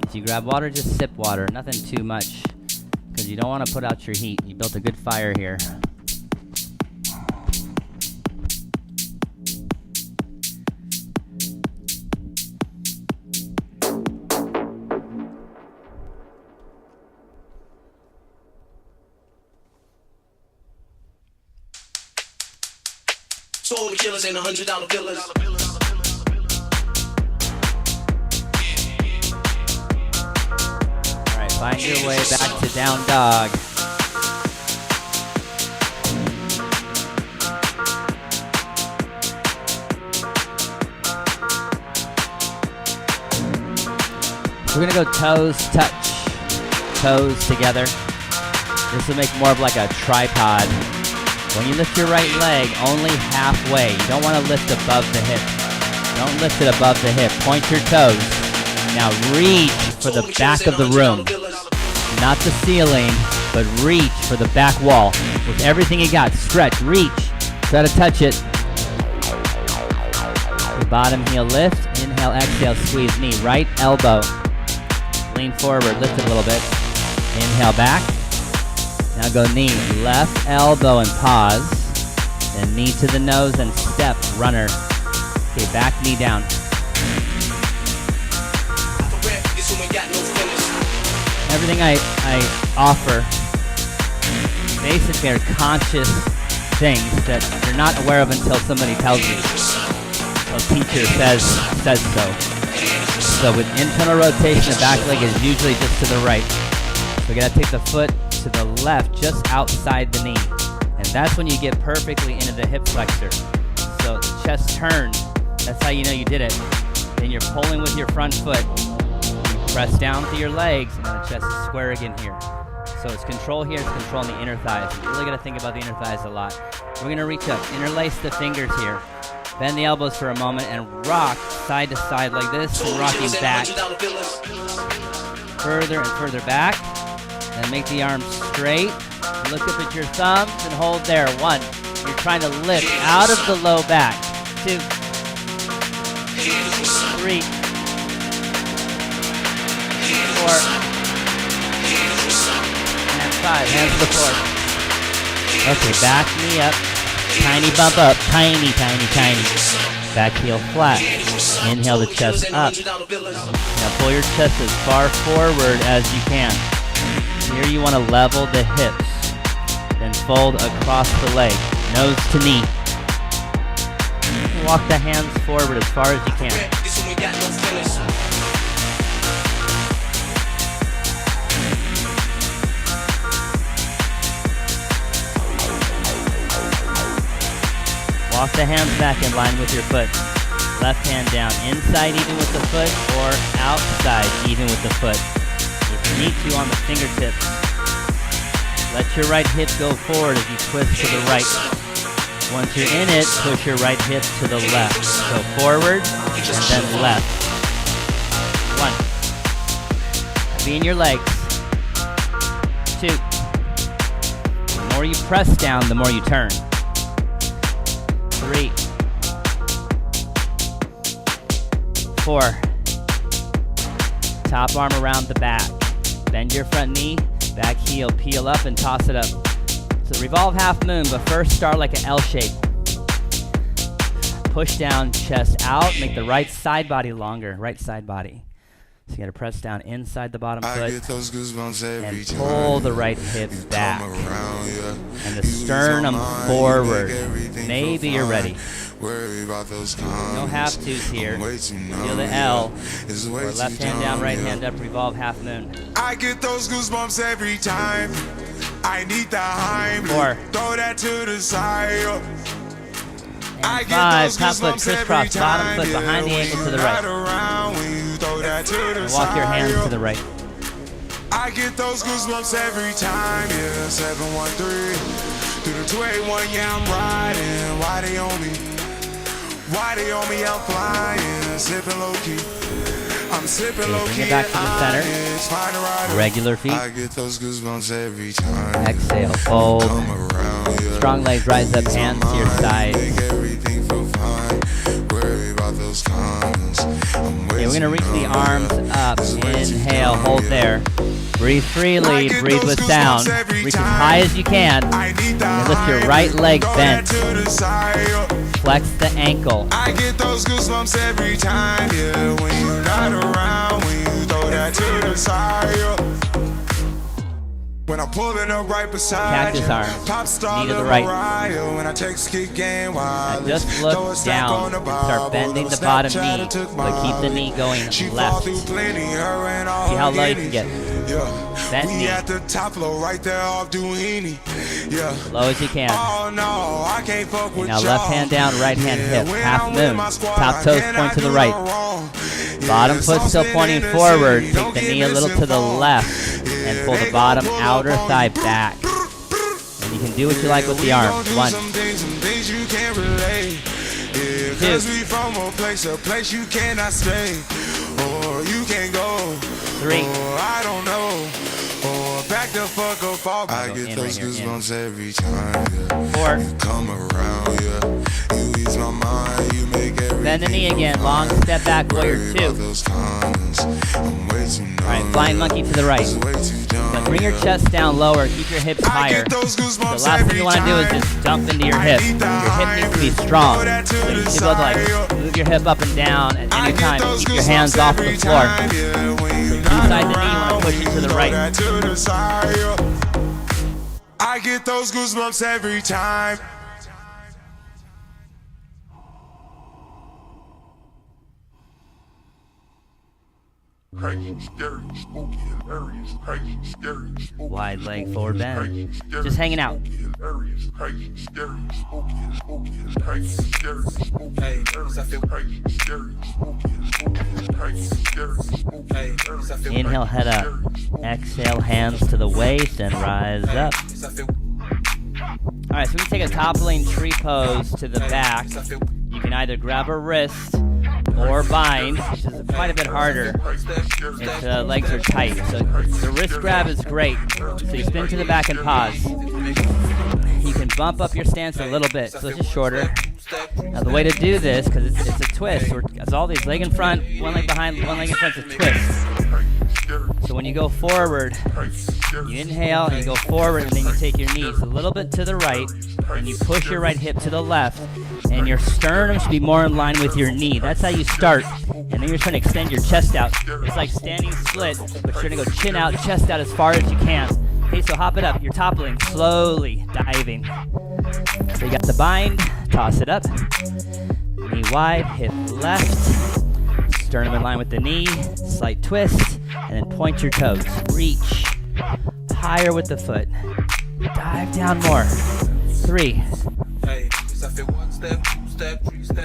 If you grab water, just sip water. Nothing too much. Because you don't want to put out your heat. You built a good fire here. So all the killers ain't $100 billers. Alright, find your way back to down dog. We're gonna go toes touch, toes together. This will make more of like a tripod. When you lift your right leg, only halfway. You don't want to lift above the hip. Don't lift it above the hip. Point your toes. Now reach for the back of the room. Not the ceiling, but reach for the back wall. With everything you got, stretch, reach. Try to touch it. The bottom heel lift. Inhale, exhale, squeeze knee. Right elbow. Lean forward, lift it a little bit. Inhale back. Now go knee, left elbow and pause. Then knee to the nose and step, runner. Okay, back knee down. Everything I offer basically are conscious things that you're not aware of until somebody tells you. A teacher says so. So with internal rotation, the back leg is usually just to the right. So we gotta take the foot to the left, just outside the knee. And that's when you get perfectly into the hip flexor. So the chest turns. That's how you know you did it. Then you're pulling with your front foot. Press down through your legs, and then the chest is square again here. So it's control here, it's control in the inner thighs. You really got to think about the inner thighs a lot. We're going to reach up, interlace the fingers here. Bend the elbows for a moment and rock side to side like this, and rocking back. Further and further back. And make the arms straight. Look up at your thumbs and hold there. 1. You're trying to lift out of the low back. 2. 3. 4, and 5, hands to the floor. Okay, back knee up, tiny bump up, tiny. Back heel flat, inhale the chest up. Now pull your chest as far forward as you can. Here you want to level the hips, then fold across the leg, nose to knee. Walk the hands forward as far as you can. Walk the hands back in line with your foot. Left hand down, inside even with the foot, or outside even with the foot. If you need to, on the fingertips. Let your right hip go forward as you twist to the right. Once you're in it, push your right hip to the left. So forward, and then left. 1. Be in your legs. 2. The more you press down, the more you turn. 3. 4. Top arm around the back. Bend your front knee, back heel, peel up and toss it up. So revolve half moon, but first start like an L shape. Push down, chest out, make the right side body longer, right side body. So you gotta press down inside the bottom foot and pull the right hip back. And the sternum forward. Maybe you're ready. No half twos here. Feel the L. Or left hand down, right hand up, revolve half moon. I get those goosebumps every time. I need the Heimlich. 4. Throw that to the side. And 5, top foot crisscross, bottom foot behind the ankle to the right. And walk your hands to the right. I get those goosebumps every time, yeah. 713 through the 281, yeah, I'm riding. Why they on me? Why they on me? I'm flying, sipping low key. I'm sipping low key. Bring it back to the center. Regular feet. I get those goosebumps every time. Exhale, fold. Strong legs, rise up, hands to your sides. Okay, we're gonna reach the arms up. Inhale, hold there. Breathe freely, breathe with sound. Reach as high as you can. And lift your right leg bent. Flex the ankle. I get those goosebumps every time, yeah. When you're not around, when you throw that to the side. When I'm pulling up right beside Cactus arms. Pop star Knee to the right. When I text kick game wild. Just look down. Start bending the bottom knee, but keep the knee going left. See how low you can get. Bend knee. At the top floor right there off Duini. Yeah. Low as you can. Oh no, I can't fuck with now left hand down, right hand hip. Half moon. Top toes point to the right. Bottom foot still pointing forward. Take the knee a little to the left and pull the bottom outer thigh back. And you can do what you like with the arms. 1, 2, 3. I don't know. Back the fuck up, I get those goosebumps every time. 4. Come around, yeah. You ease my mind, you make everything. Bend the knee again. Long step back, warrior 2. Alright, flying monkey to the right. So bring your chest down lower, keep your hips higher. The last thing you want to do is just dump into your hip. Your hip needs to be strong. So you should be able to like move your hip up and down at any time. Keep your hands off the floor. Inside the knee, you want to push it to the right. I get those goosebumps every time. Wide leg forward bend. Just hanging out. Inhale, head up. Exhale, hands to the waist and rise up. Alright, so we can take a toppling tree pose to the back. You can either grab a wrist or bind, which is quite a bit harder if the legs are tight. So the wrist grab is great. So you spin to the back and pause. You can bump up your stance a little bit, so it's just shorter. Now the way to do this, because it's a twist, it's all these leg in front, one leg behind, one leg in front, it's a twist. So when you go forward, you inhale and you go forward, and then you take your knees a little bit to the right, and you push your right hip to the left, and your sternum should be more in line with your knee. That's how you start. And then you're trying to extend your chest out. It's like standing split, but you're gonna go chin out, chest out as far as you can. Okay, so hop it up. You're toppling, slowly diving. So you got the bind, toss it up. Knee wide, hip left. Sternum in line with the knee, slight twist, and then point your toes. Reach higher with the foot. Dive down more. 3,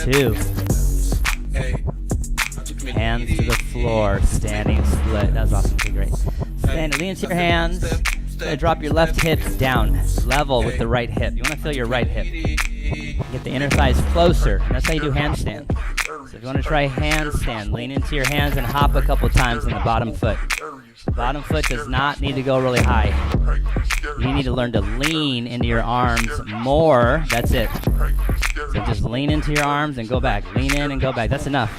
2. Hands to the floor, standing split. That was awesome. Okay, great. Stand, lean into your hands. Drop your left hip down, level with the right hip. You want to feel your right hip. Get the inner thighs closer. That's how you do handstand. So if you want to try handstand, lean into your hands and hop a couple times on the bottom foot. The bottom foot does not need to go really high. You need to learn to lean into your arms more. That's it. So just lean into your arms and go back. Lean in and go back. That's enough.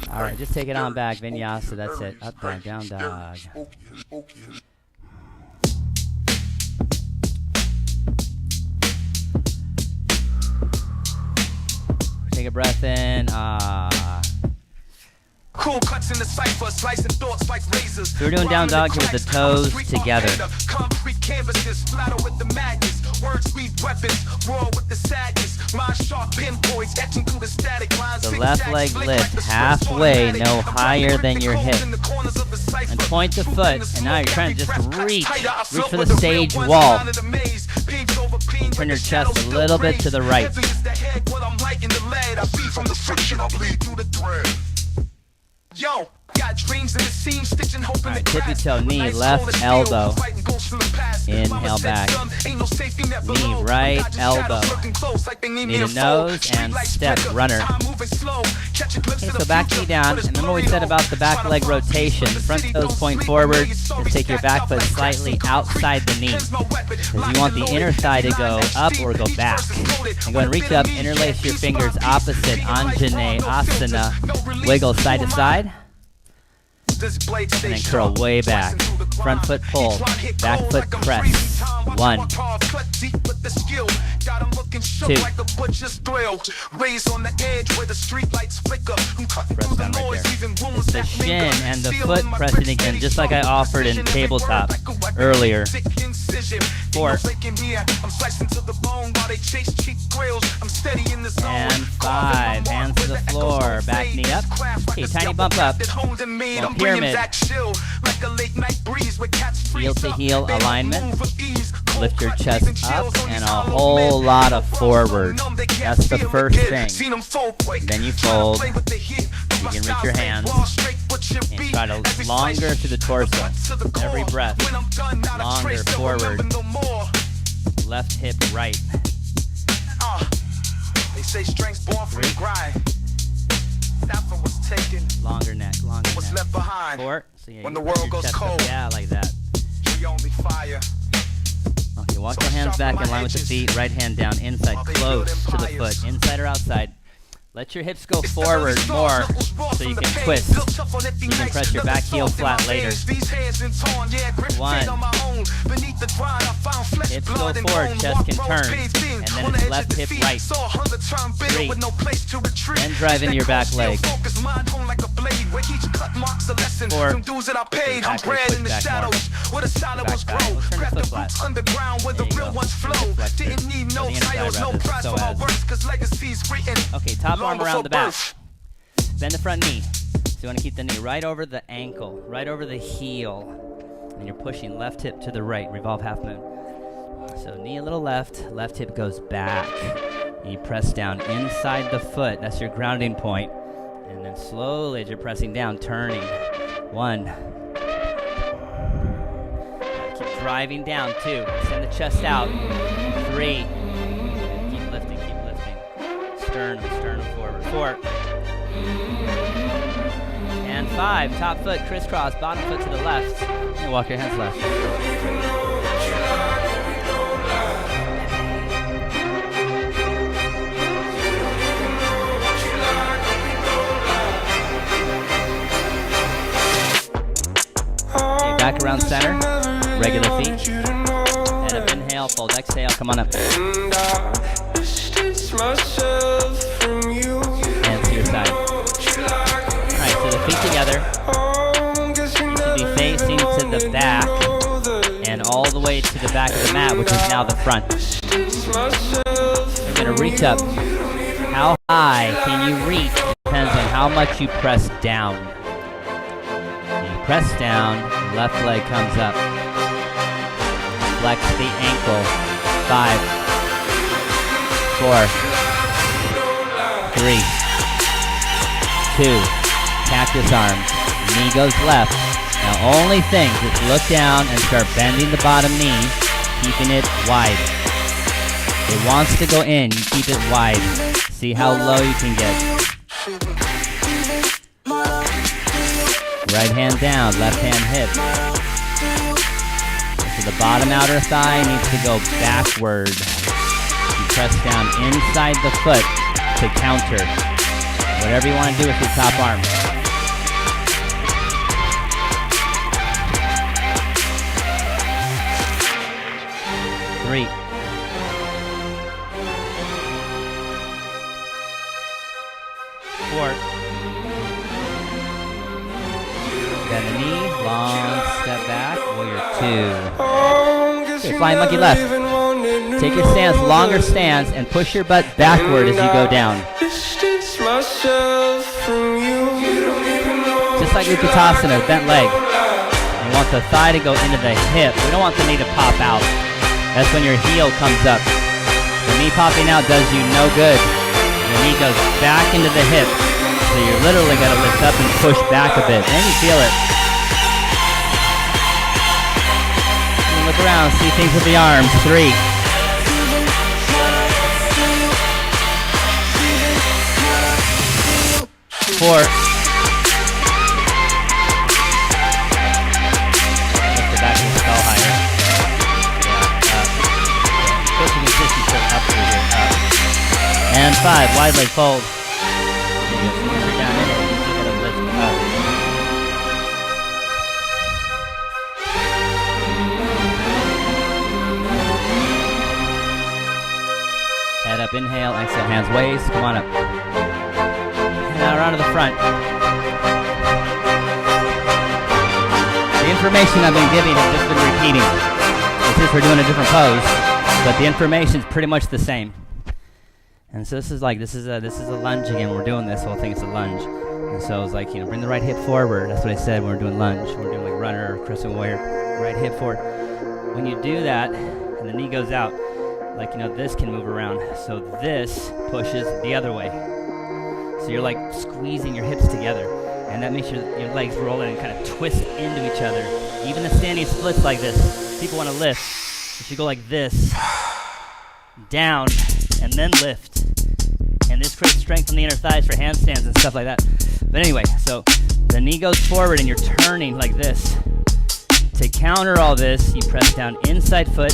Alright, just take it on back. Vinyasa, that's it. Up, down, dog. Take a breath in. Cool cuts in the cipher, slicing thoughts like razors. So we're doing down dog here with the toes together. Concrete canvases, splatter with the madness. Words read weapons, roar with the sadness. Line sharp pinpoints, etching through the static lines. The left leg lift halfway, no higher than your hip. And point the foot, and now you're trying to just reach for the stage wall. Turn your chest a little bit to the right. Yo, got dreams in the scene, stitching hope in the tippy toe, knee, left elbow. Inhale back. Knee, right elbow. Knee to nose and step, runner. Okay, so back knee down. And remember we said about the back leg rotation. Front toes point forward. Just take your back foot slightly outside the knee. Because you want the inner thigh to go up or go back. And go and reach up, interlace your fingers opposite Anjane Asana. Wiggle side to side. And then curl way back. Front foot pull. Back foot press. 1, 2. Press down right there. It's the shin and the foot pressing again, just like I offered in tabletop earlier. 4. I'm slicing to the bone while they chase cheap grills. I'm steady in the zone. And 5. Hands to the floor. Back knee up. Okay, tiny bump up. Well, pyramid. Heel to heel alignment. Lift your chest up and a whole lot of forward. That's the first thing. Then you fold. You can reach your hands and try to longer through the torso. Every breath. Longer forward. Left hip right. They say strength's born from the grind. That for what's taken. Longer neck, longer What's neck. left behind. 4. So yeah, When you the lift world your goes chest up. cold. Yeah, like that. We only fire. Okay, walk the hands back in line with the feet. Right hand down inside, close to the foot. Inside or outside. Let your hips go forward more so you can twist. You can press your back heel flat later. 1. Hips go forward, chest can turn. And then it's left hip right. 3. Then drive into your back leg. 4. We'll turn the foot flat. There you go. Okay, top arm around the back. Bend the front knee. So you want to keep the knee right over the ankle, right over the heel. And you're pushing left hip to the right, revolve half moon. So knee a little left, left hip goes back. And you press down inside the foot, that's your grounding point. And then slowly as you're pressing down, turning. 1. Keep driving down, 2. Send the chest out. 3. Keep lifting, keep lifting. Sternum forward. 4. And 5. Top foot crisscross, bottom foot to the left. And walk your hands left. Okay, back around center. Regular feet. Head up, inhale, fold, exhale. Come on up. Hands to your side. Alright, so the feet together. You should be facing to the back and all the way to the back of the mat, which is now the front. You're going to reach up. How high can you reach depends on how much you press down. You press down, left leg comes up. Flex the ankle. 5, 4, 3, 2, cactus arms, knee goes left. Now only thing, just look down and start bending the bottom knee, keeping it wide. It wants to go in, you keep it wide. See how low you can get. Right hand down, left hand hip. So the bottom outer thigh needs to go backward. You press down inside the foot to counter. Whatever you want to do with your top arm. 3. 4. Bend the knee, long step back, warrior 2. Okay, flying monkey left. Take your stance, longer stance, and push your butt backward as you go down. Just like Utkatasana, bent leg. You want the thigh to go into the hip. We don't want the knee to pop out. That's when your heel comes up. The knee popping out does you no good. The knee goes back into the hip. So you're literally going to lift up and push back a bit. Then you feel it. And look around, see things with the arms. 3. 4. Lift the back of the skull higher. Push and assist you pull up through here. Up. And 5. Wide leg fold. There you go. So you're down in it. You're going to lift up. Head up, inhale, exhale, hands waist. Come on up. Now around to the front. The information I've been giving has just been repeating. It's just we're doing a different pose, but the information's pretty much the same. And so this is a lunge again. We're doing this whole thing. It's a lunge. And so it's like, bring the right hip forward. That's what I said when we're doing lunge. We're doing like runner or crescent warrior. Right hip forward. When you do that, and the knee goes out, like, this can move around. So this pushes the other way. So you're like squeezing your hips together. And that makes your legs roll in and kind of twist into each other. Even the standing splits like this. People want to lift. You should go like this. Down, and then lift. And this creates strength in the inner thighs for handstands and stuff like that. But anyway, so the knee goes forward and you're turning like this. To counter all this, you press down inside foot,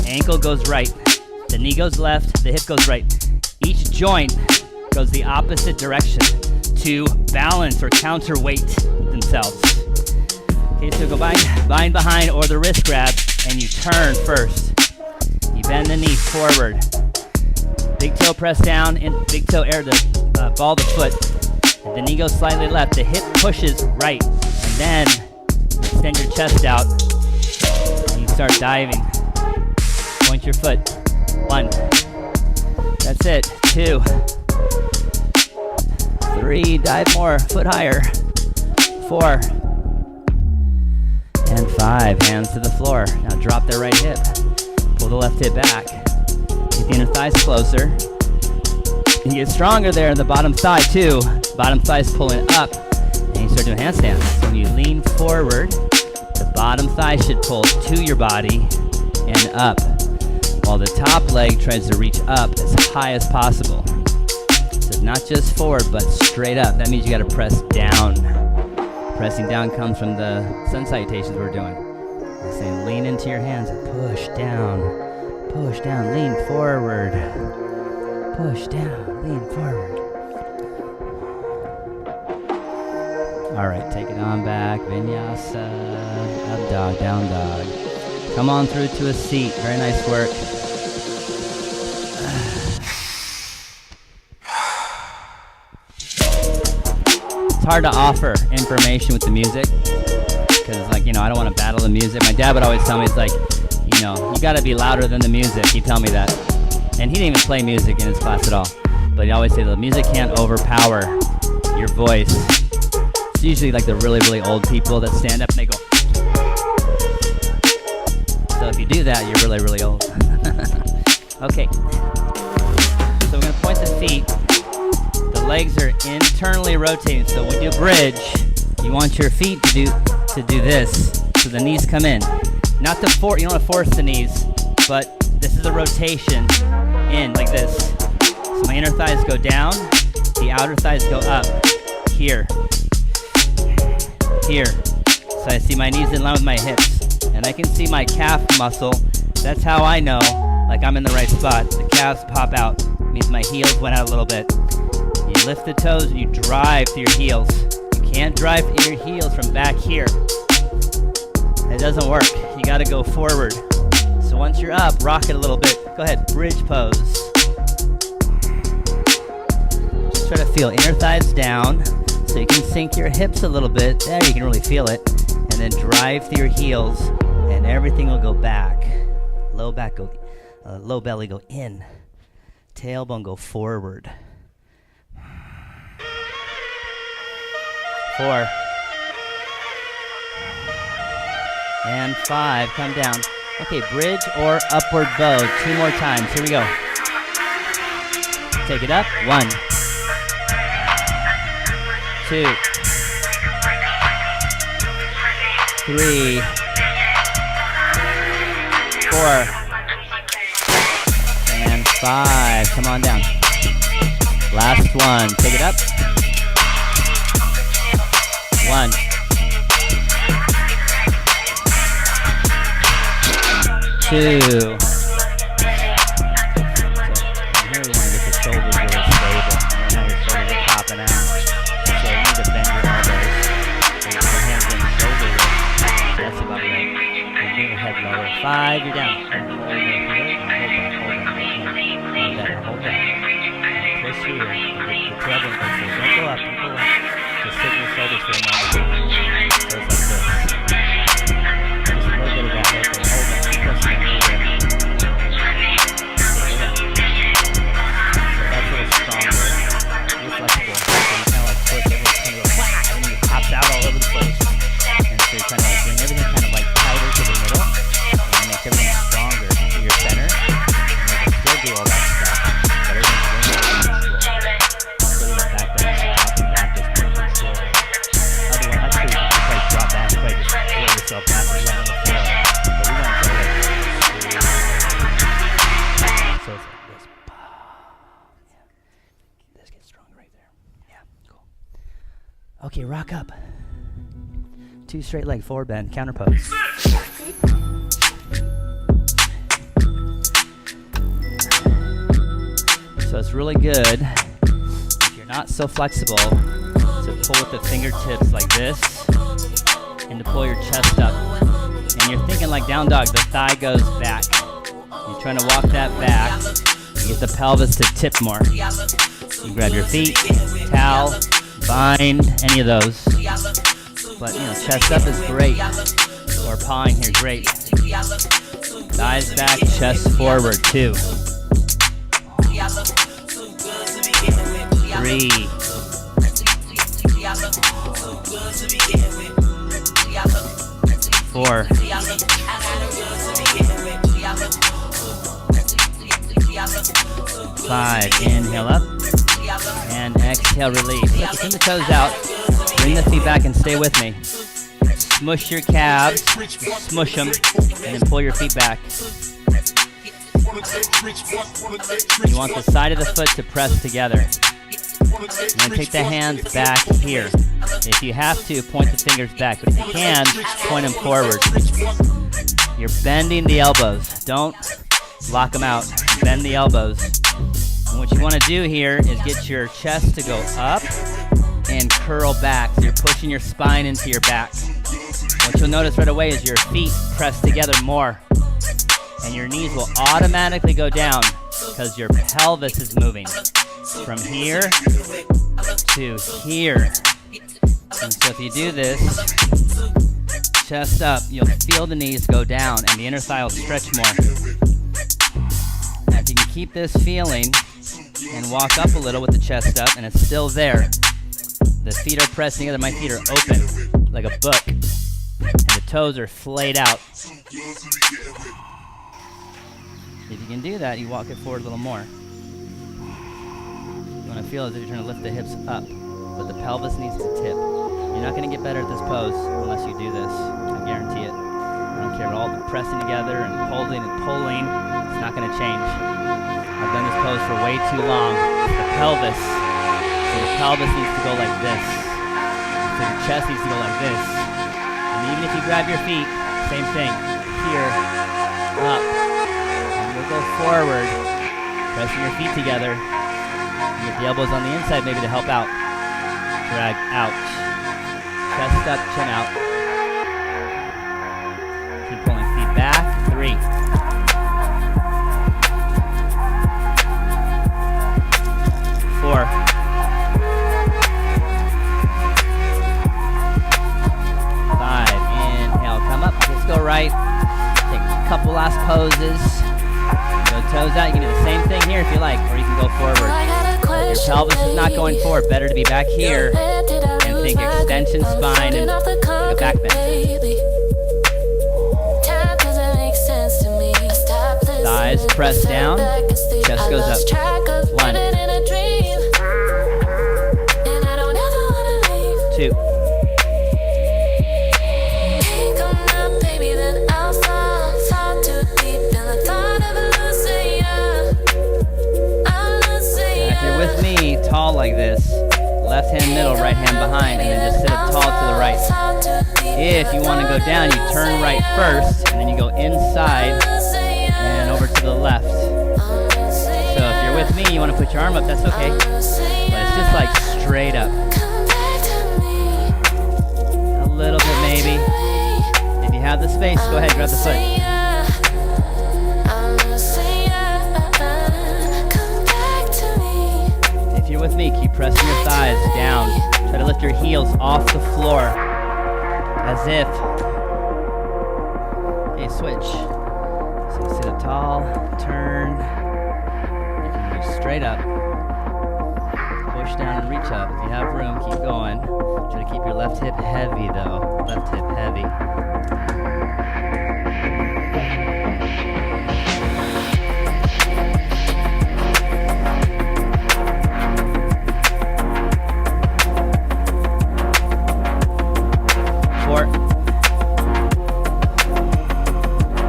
ankle goes right, the knee goes left, the hip goes right. Each joint goes the opposite direction to balance or counterweight themselves. Okay, so go bind behind or the wrist grab, and you turn first. You bend the knee forward. Big toe press down, and big toe air the ball of the foot. The knee goes slightly left, the hip pushes right, and then extend your chest out, and you start diving. Point your foot. 1. That's it. 2. 3. Dive more. Foot higher. 4. And 5. Hands to the floor. Now drop the right hip. Pull the left hip back. Get the inner thighs closer. You get stronger there in the bottom thigh too. Bottom thigh's pulling up. And you start doing handstands. So when you lean forward, the bottom thigh should pull to your body and up, while the top leg tries to reach up as high as possible. So not just forward, but straight up. That means you gotta press down. Pressing down comes from the sun salutations we're doing. I'm saying lean into your hands and push down, lean forward. Push down, lean forward. All right, take it on back. Vinyasa, up dog, down dog. Come on through to a seat. Very nice work. It's hard to offer information with the music because, like, I don't want to battle the music. My dad would always tell me, it's like, you got to be louder than the music. He'd tell me that. And he didn't even play music in his class at all. But he'd always say the music can't overpower your voice. It's usually like the really, really old people that stand up and they go. So if you do that, you're really, really old. Okay. So we're going to point the feet. The legs are internally rotating. So when you do bridge, you want your feet to do this. So the knees come in. Not to force, you don't want to force the knees, but this is a rotation in like this. So my inner thighs go down, the outer thighs go up. Here. So I see my knees in line with my hips. And I can see my calf muscle. That's how I know, like, I'm in the right spot. The calves pop out. It means my heels went out a little bit. You lift the toes and you drive through your heels. You can't drive through your heels from back here. It doesn't work. You gotta go forward. So once you're up, rock it a little bit. Go ahead, bridge pose. Just try to feel inner thighs down so you can sink your hips a little bit. There, you can really feel it. And then drive through your heels and everything will go back. Low belly go in. Tailbone go forward. 4. And 5, come down. Okay, bridge or upward bow. 2 more times, here we go. Take it up, 1, 2, 3, 4, and 5, come on down. Last one, take it up. 1, 2. So here you want to get the shoulders really stable. And now your shoulders are popping out. So you need to bend your elbows. And your hands in shoulder width. That's about right. And bring your head lower. 5, you're down. And hold that here. And hold that. And twist here. The tailbone goes through. Don't go up. Don't go up. Just sit in your shoulders for a moment. Goes like this. Just a little bit of that. Hold that. Okay, rock up. 2 straight leg forward bend, counter pose. So it's really good, if you're not so flexible, to pull with the fingertips like this and to pull your chest up. And you're thinking like down dog, the thigh goes back. You're trying to walk that back and get the pelvis to tip more. You grab your feet, towel, bind, any of those. But chest up is great. Or pawing here, great. Thighs back, chest forward, 2. 3. 4. 5. Inhale up. And exhale, release. Okay, send the toes out. Bring the feet back and stay with me. Smush your calves. Smush them. And then pull your feet back. You want the side of the foot to press together. You're going to take the hands back here. If you have to, point the fingers back. But if you can, point them forward. You're bending the elbows. Don't lock them out. Bend the elbows. And what you want to do here is get your chest to go up and curl back. So you're pushing your spine into your back. What you'll notice right away is your feet press together more. And your knees will automatically go down because your pelvis is moving from here to here. And so if you do this, chest up, you'll feel the knees go down and the inner thigh will stretch more. Now if you can keep this feeling and walk up a little with the chest up and it's still there, the feet are pressing together, my feet are open like a book and the toes are flayed out. If you can do that, you walk it forward a little more. You want to feel as if you're trying to lift the hips up, but the pelvis needs to tip. You're not going to get better at this pose unless you do this. I guarantee it. I don't care about all the pressing together and holding and pulling. It's not going to change. I've done this pose for way too long. The pelvis. So the pelvis needs to go like this. So your chest needs to go like this. And even if you grab your feet, same thing. Here, up. Go forward, pressing your feet together. You get the elbows on the inside maybe to help out. Drag out. Chest up, chin out. Keep pulling feet back. 3. 4. 5. Inhale, come up. Let's go right. Take a couple last poses. Go toes out. You can do the same thing here if you like, or you can go forward. If your pelvis is not going forward, better to be back here and think extension spine and take a back bend. Thighs press down, chest goes up. 1. 2. 'Cause with me, tall like this, left hand middle, right hand behind, and then just sit up tall to the right. If you want to go down, you turn right first, and then you go inside and over to the left. So if you're with me, you want to put your arm up, that's okay. But it's just like straight up. A little bit maybe. If you have the space, go ahead, grab the foot. If you're with me, keep pressing your thighs down. Try to lift your heels off the floor. As if. Okay, switch. So sit up tall, turn. You can move straight up. Push down and reach up. If you have room, keep going. Try to keep your left hip heavy though. Left hip heavy.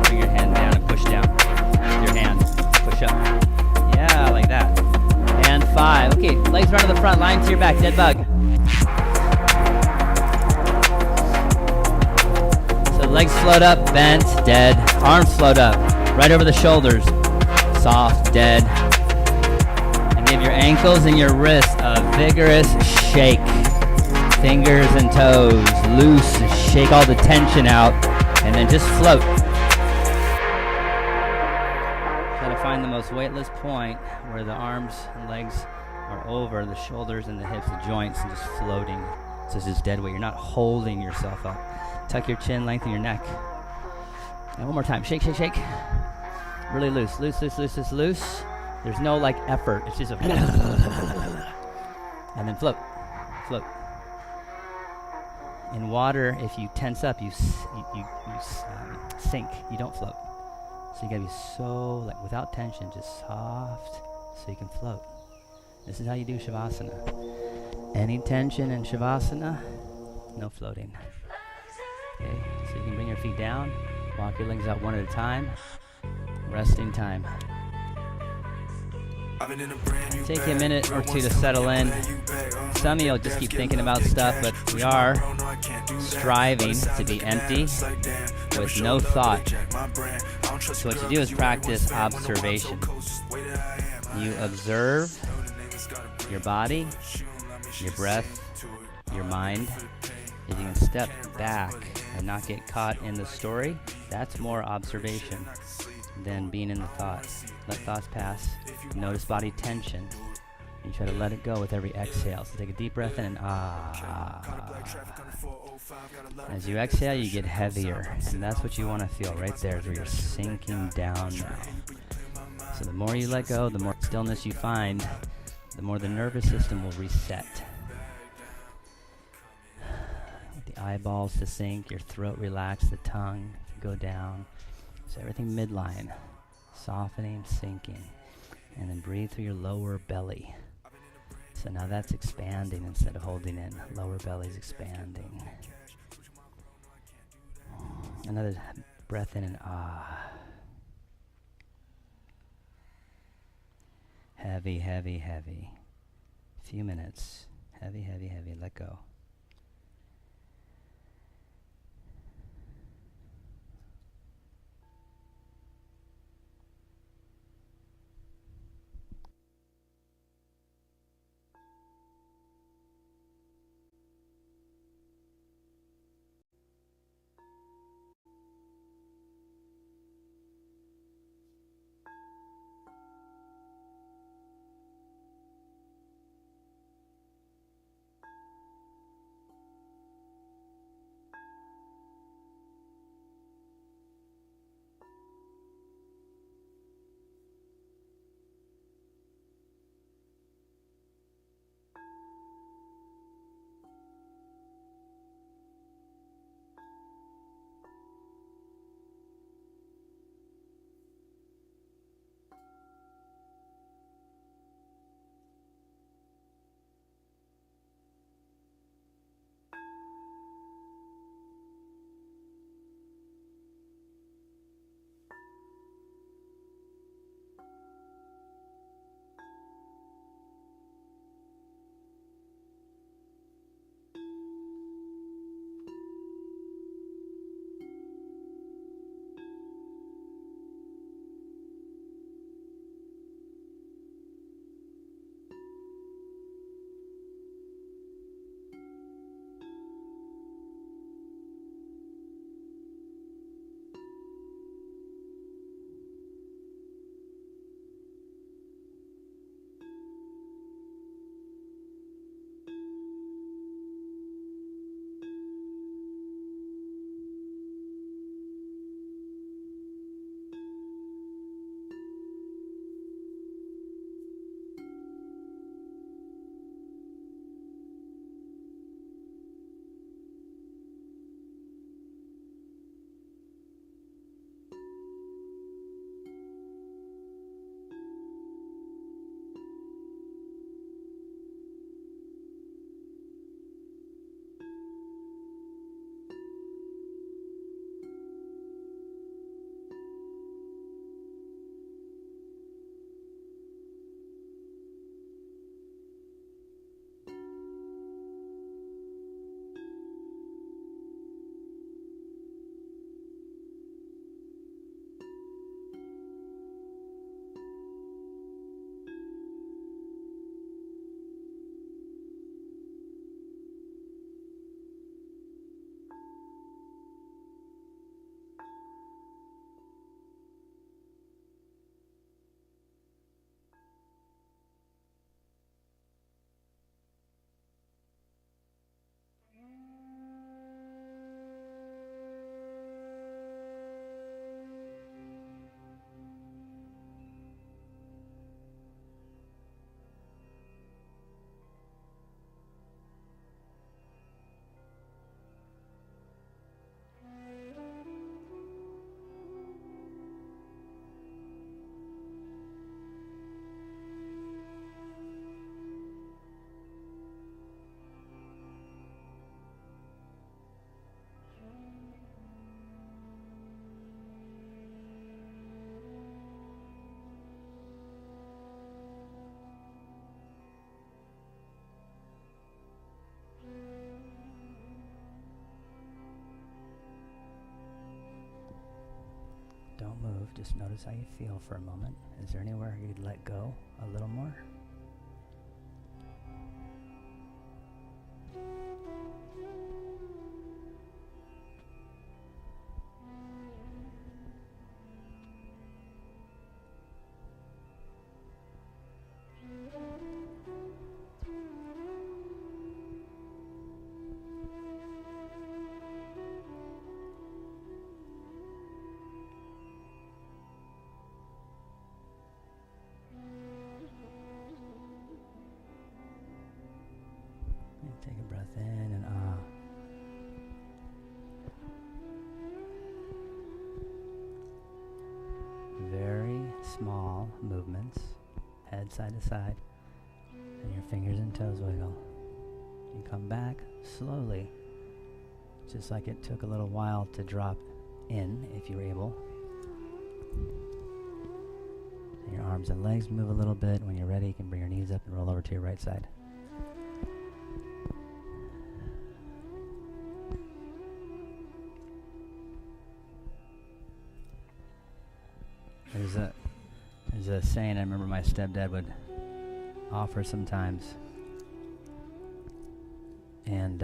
Bring your hand down and push down. With your hand. Push up. Yeah, like that. And 5. Okay, legs run to the front, line to your back, dead bug. Legs float up, bent, dead. Arms float up, right over the shoulders. Soft, dead. And give your ankles and your wrists a vigorous shake. Fingers and toes loose, shake all the tension out, and then just float. Try to find the most weightless point where the arms and legs are over the shoulders and the hips, the joints, and just floating. So it's just dead weight. You're not holding yourself up. Tuck your chin, lengthen your neck. And one more time. Shake, shake, shake. Really loose, loose, loose, loose, loose, loose. There's no like effort. It's just a and then float, float. In water, if you tense up, you sink. You don't float. So you gotta be so like without tension, just soft, so you can float. This is how you do Shavasana. Any tension in Shavasana, no floating. Okay, so you can bring your feet down, walk your legs out one at a time. Resting time. Take a minute or two to settle in. Some of you will just keep thinking about stuff, but we are striving to be empty with no thought. So what you do is practice observation. You observe your body, your breath, your mind. If you can step back and not get caught in the story, that's more observation than being in the thoughts. Let thoughts pass. Notice body tension. You try to let it go with every exhale. So take a deep breath in and As you exhale, you get heavier. And that's what you want to feel right there, is where you're sinking down now. So the more you let go, the more stillness you find, the more the nervous system will reset. The eyeballs to sink, your throat relax, the tongue to go down. So everything midline, softening, sinking. And then breathe through your lower belly. So now that's expanding instead of holding in. Lower belly's expanding. Another breath in and Heavy, heavy, heavy. Few minutes. Heavy, heavy, heavy. Let go. move, just notice how you feel for a moment. Is there anywhere you'd let go a little more? Take a breath in and out. Very small movements, head side to side, and your fingers and toes wiggle. You come back slowly, just like it took a little while to drop in, if you were able. And your arms and legs move a little bit. When you're ready, you can bring your knees up and roll over to your right side. There's a saying I remember my stepdad would offer sometimes, and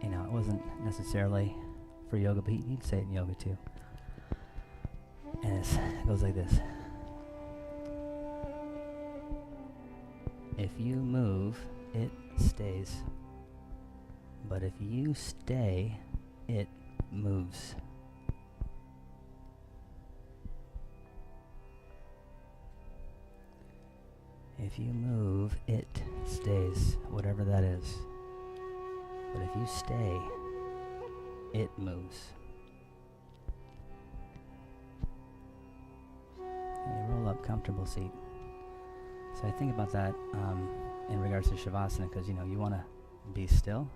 you know, it wasn't necessarily for yoga, but he'd say it in yoga too. And it goes like this: if you move, it stays, but if you stay, it moves. If you move, it stays, whatever that is. But if you stay, it moves. And you roll up, comfortable seat. So I think about that in regards to Shavasana, because you know you want to be still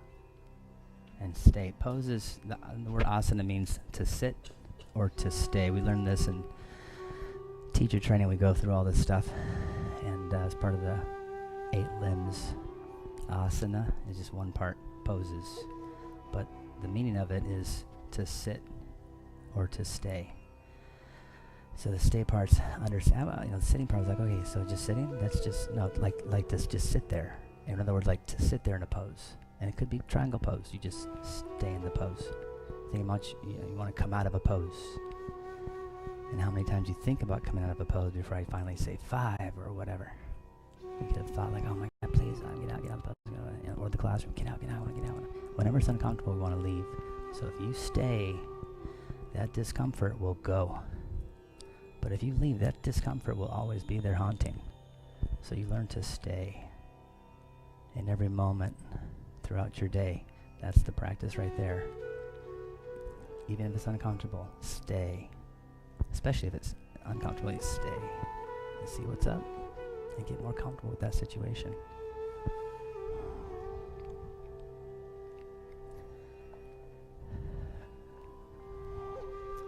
and stay. Poses, the word asana means to sit or to stay. We learned this in teacher training. We go through all this stuff. And as part of the 8 limbs, asana is just one part, poses. But the meaning of it is to sit or to stay. So the stay part's understand. You know, the sitting part was like, okay, so just sitting. That's just like this. Just sit there. In other words, like to sit there in a pose, and it could be triangle pose. You just stay in the pose. Think about you want to come out of a pose. And how many times you think about coming out of a pose before I finally say 5 or whatever. You could have thought like, oh my God, please, get out of the pose. You know, or the classroom, get out, I want to get out. Whenever it's uncomfortable, we want to leave. So if you stay, that discomfort will go. But if you leave, that discomfort will always be there haunting. So you learn to stay in every moment throughout your day. That's the practice right there. Even if it's uncomfortable, stay. Especially if it's uncomfortable, you stay and see what's up and get more comfortable with that situation.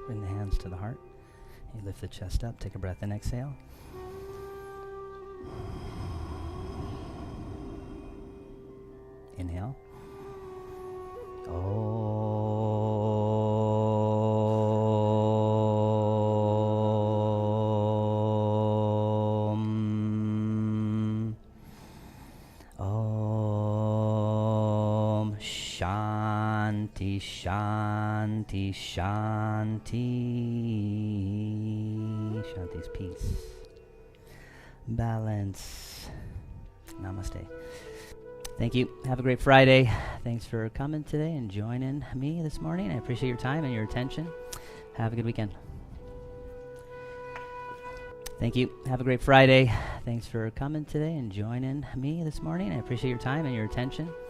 Bring the hands to the heart. You lift the chest up, take a breath in, exhale. Inhale. Shanti, Shanti, Shanti. Shanti's peace. Balance. Namaste. Thank you. Have a great Friday. Thanks for coming today and joining me this morning. I appreciate your time and your attention. Have a good weekend. Thank you. Have a great Friday. Thanks for coming today and joining me this morning. I appreciate your time and your attention.